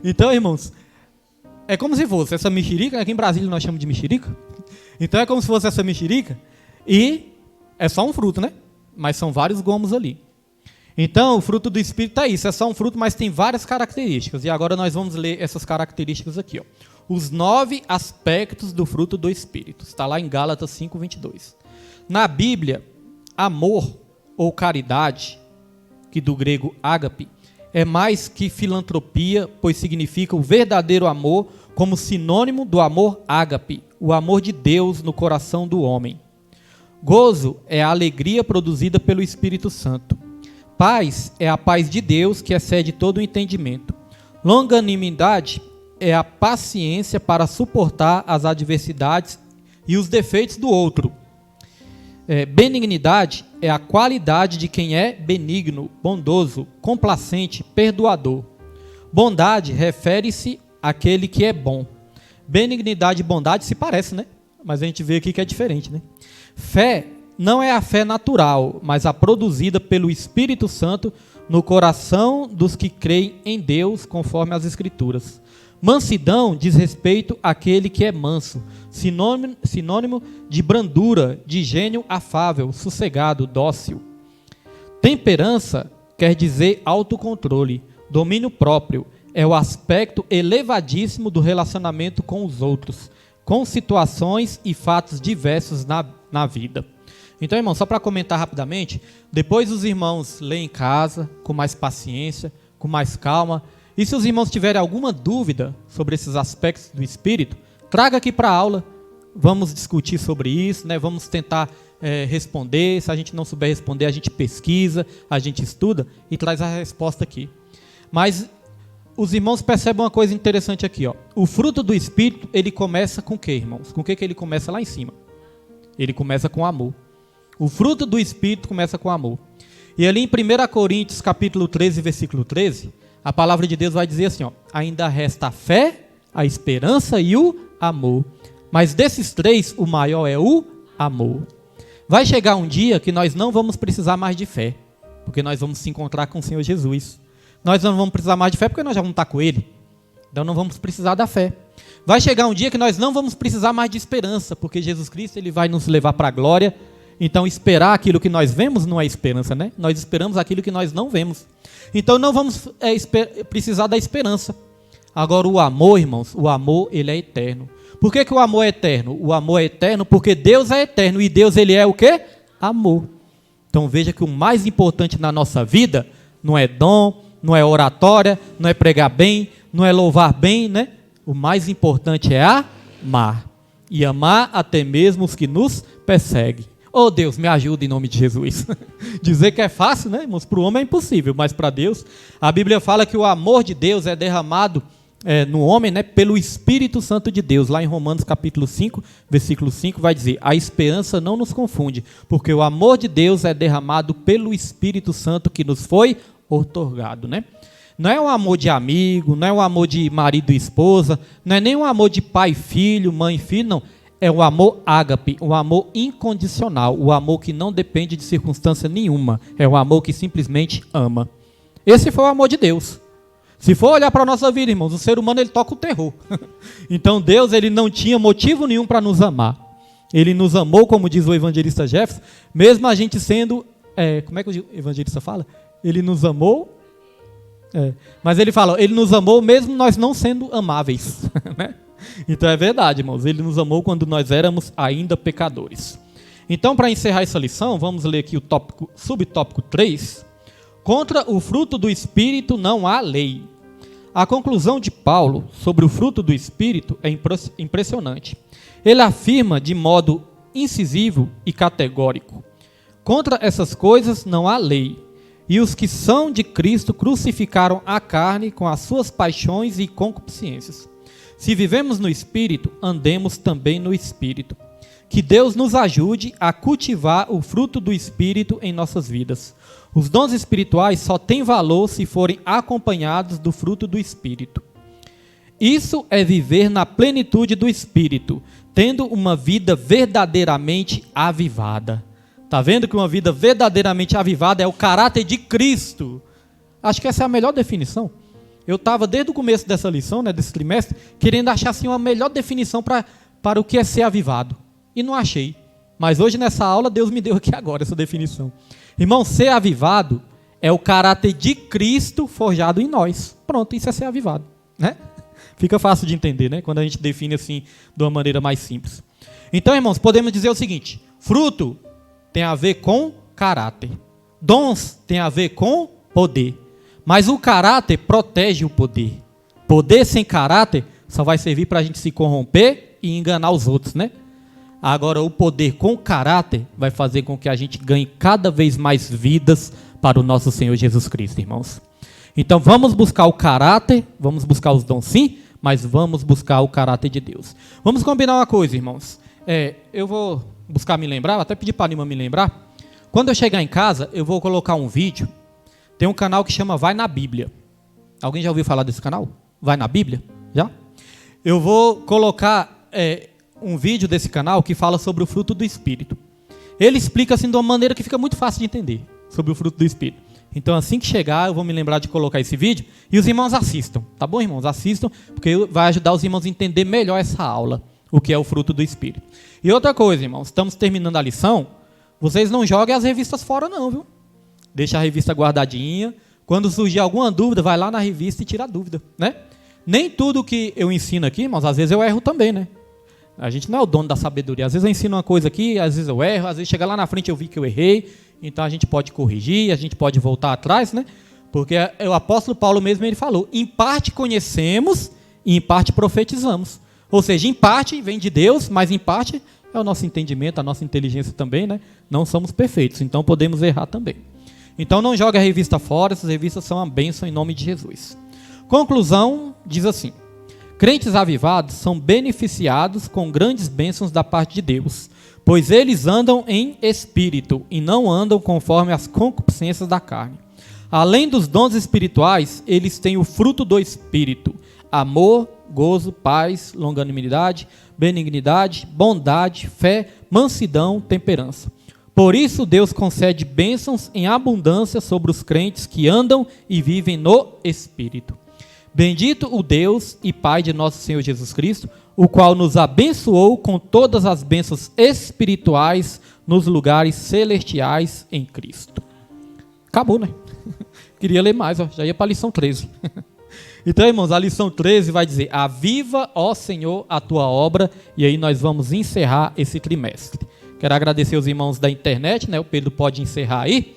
Então, irmãos, é como se fosse essa mexerica, aqui em Brasília nós chamamos de mexerica. Então é como se fosse essa mexerica, e é só um fruto, né? Mas são vários gomos ali. Então, o fruto do Espírito é isso, é só um fruto, mas tem várias características. E agora nós vamos ler essas características aqui. Ó. Os 9 aspectos do fruto do Espírito. Está lá em Gálatas 5:22. Na Bíblia, amor ou caridade, que do grego ágape, é mais que filantropia, pois significa o verdadeiro amor como sinônimo do amor ágape, o amor de Deus no coração do homem. Gozo é a alegria produzida pelo Espírito Santo. Paz é a paz de Deus que excede todo o entendimento. Longanimidade é a paciência para suportar as adversidades e os defeitos do outro. Benignidade é a qualidade de quem é benigno, bondoso, complacente, perdoador. Bondade refere-se àquele que é bom. Benignidade e bondade se parecem, né? Mas a gente vê aqui que é diferente, né? Fé não é a fé natural, mas a produzida pelo Espírito Santo no coração dos que creem em Deus, conforme as Escrituras. Mansidão diz respeito àquele que é manso, sinônimo de brandura, de gênio afável, sossegado, dócil. Temperança quer dizer autocontrole, domínio próprio, é o aspecto elevadíssimo do relacionamento com os outros, com situações e fatos diversos na vida. Então, irmão, só para comentar rapidamente, depois os irmãos leem em casa, com mais paciência, com mais calma. E se os irmãos tiverem alguma dúvida sobre esses aspectos do Espírito, traga aqui para a aula, vamos discutir sobre isso, né? Vamos tentar responder. Se a gente não souber responder, a gente pesquisa, a gente estuda e traz a resposta aqui. Mas os irmãos percebem uma coisa interessante aqui, ó. O fruto do Espírito, ele começa com o quê, irmãos? Com o que ele começa lá em cima? Ele começa com amor. O fruto do Espírito começa com amor. E ali em 1 Coríntios, capítulo 13, versículo 13, a palavra de Deus vai dizer assim, ó, ainda resta a fé, a esperança e o amor. Mas desses 3, o maior é o amor. Vai chegar um dia que nós não vamos precisar mais de fé, porque nós vamos se encontrar com o Senhor Jesus. Nós não vamos precisar mais de fé porque nós já vamos estar com Ele. Então não vamos precisar da fé. Vai chegar um dia que nós não vamos precisar mais de esperança, porque Jesus Cristo ele vai nos levar para a glória. Então esperar aquilo que nós vemos não é esperança, né? Nós esperamos aquilo que nós não vemos. Então não vamos precisar da esperança. Agora o amor, irmãos, o amor ele é eterno. Por que o amor é eterno? O amor é eterno porque Deus é eterno e Deus ele é o quê? Amor. Então veja que o mais importante na nossa vida não é dom, não é oratória, não é pregar bem, não é louvar bem, né? O mais importante é amar. E amar até mesmo os que nos perseguem. Oh Deus, me ajuda em nome de Jesus. Dizer que é fácil, né, irmãos? Para o homem é impossível, mas para Deus, a Bíblia fala que o amor de Deus é derramado no homem, né, pelo Espírito Santo de Deus. Lá em Romanos capítulo 5, versículo 5, vai dizer, a esperança não nos confunde, porque o amor de Deus é derramado pelo Espírito Santo que nos foi outorgado, né? Não é um amor de amigo, não é um amor de marido e esposa, não é nem um amor de pai e filho, mãe e filho, não. É o amor ágape, um amor incondicional, o amor que não depende de circunstância nenhuma. É o amor que simplesmente ama. Esse foi o amor de Deus. Se for olhar para a nossa vida, irmãos, o ser humano ele toca o terror. Então Deus ele não tinha motivo nenhum para nos amar. Ele nos amou, como diz o evangelista Jefferson, mesmo a gente sendo... como é que o evangelista fala? Ele nos amou Mas ele fala, ele nos amou mesmo nós não sendo amáveis. Né? Então é verdade, irmãos. Ele nos amou quando nós éramos ainda pecadores. Então, para encerrar essa lição, vamos ler aqui o subtópico 3. Contra o fruto do Espírito não há lei. A conclusão de Paulo sobre o fruto do Espírito é impressionante. Ele afirma de modo incisivo e categórico: contra essas coisas não há lei. E os que são de Cristo crucificaram a carne com as suas paixões e concupiscências. Se vivemos no Espírito, andemos também no Espírito. Que Deus nos ajude a cultivar o fruto do Espírito em nossas vidas. Os dons espirituais só têm valor se forem acompanhados do fruto do Espírito. Isso é viver na plenitude do Espírito, tendo uma vida verdadeiramente avivada. Está vendo que uma vida verdadeiramente avivada é o caráter de Cristo? Acho que essa é a melhor definição. Eu estava desde o começo dessa lição, né, desse trimestre, querendo achar assim, uma melhor definição para o que é ser avivado. E não achei. Mas hoje nessa aula Deus me deu aqui agora essa definição. Irmão, ser avivado é o caráter de Cristo forjado em nós. Pronto, isso é ser avivado. Né? Fica fácil de entender, né? Quando a gente define assim de uma maneira mais simples. Então, irmãos, podemos dizer o seguinte: fruto tem a ver com caráter. Dons tem a ver com poder. Mas o caráter protege o poder. Poder sem caráter só vai servir para a gente se corromper e enganar os outros, né? Agora, o poder com caráter vai fazer com que a gente ganhe cada vez mais vidas para o nosso Senhor Jesus Cristo, irmãos. Então, vamos buscar o caráter, vamos buscar os dons sim, mas vamos buscar o caráter de Deus. Vamos combinar uma coisa, irmãos. Eu vou buscar me lembrar, vou até pedir para a Nima me lembrar. Quando eu chegar em casa, eu vou colocar um vídeo. Tem um canal que chama Vai na Bíblia. Alguém já ouviu falar desse canal? Vai na Bíblia? Já? Eu vou colocar um vídeo desse canal que fala sobre o fruto do Espírito. Ele explica assim de uma maneira que fica muito fácil de entender sobre o fruto do Espírito. Então, assim que chegar, eu vou me lembrar de colocar esse vídeo e os irmãos assistam. Tá bom, irmãos? Assistam, porque vai ajudar os irmãos a entender melhor essa aula, o que é o fruto do Espírito. E outra coisa, irmãos, estamos terminando a lição. Vocês não joguem as revistas fora não, viu? Deixa a revista guardadinha. Quando surgir alguma dúvida, vai lá na revista e tira a dúvida, né? Nem tudo que eu ensino aqui, irmãos, às vezes eu erro também, né? A gente não é o dono da sabedoria. Às vezes eu ensino uma coisa aqui, às vezes eu erro, às vezes chega lá na frente eu vi que eu errei. Então a gente pode corrigir, a gente pode voltar atrás, né? Porque o apóstolo Paulo mesmo ele falou: em parte conhecemos e em parte profetizamos. Ou seja, em parte vem de Deus, mas em parte é o nosso entendimento, a nossa inteligência também, né? Não somos perfeitos, então podemos errar também. Então não jogue a revista fora, essas revistas são uma bênção em nome de Jesus. Conclusão diz assim: crentes avivados são beneficiados com grandes bênçãos da parte de Deus, pois eles andam em espírito e não andam conforme as concupiscências da carne. Além dos dons espirituais, eles têm o fruto do Espírito: amor, gozo, paz, longanimidade, benignidade, bondade, fé, mansidão, temperança. Por isso Deus concede bênçãos em abundância sobre os crentes que andam e vivem no Espírito. Bendito o Deus e Pai de nosso Senhor Jesus Cristo, o qual nos abençoou com todas as bênçãos espirituais nos lugares celestiais em Cristo. Acabou, né? Queria ler mais, já ia para a lição 13. Então, irmãos, a lição 13 vai dizer: aviva, ó Senhor, a tua obra, e aí nós vamos encerrar esse trimestre. Quero agradecer os irmãos da internet, né? O Pedro pode encerrar aí.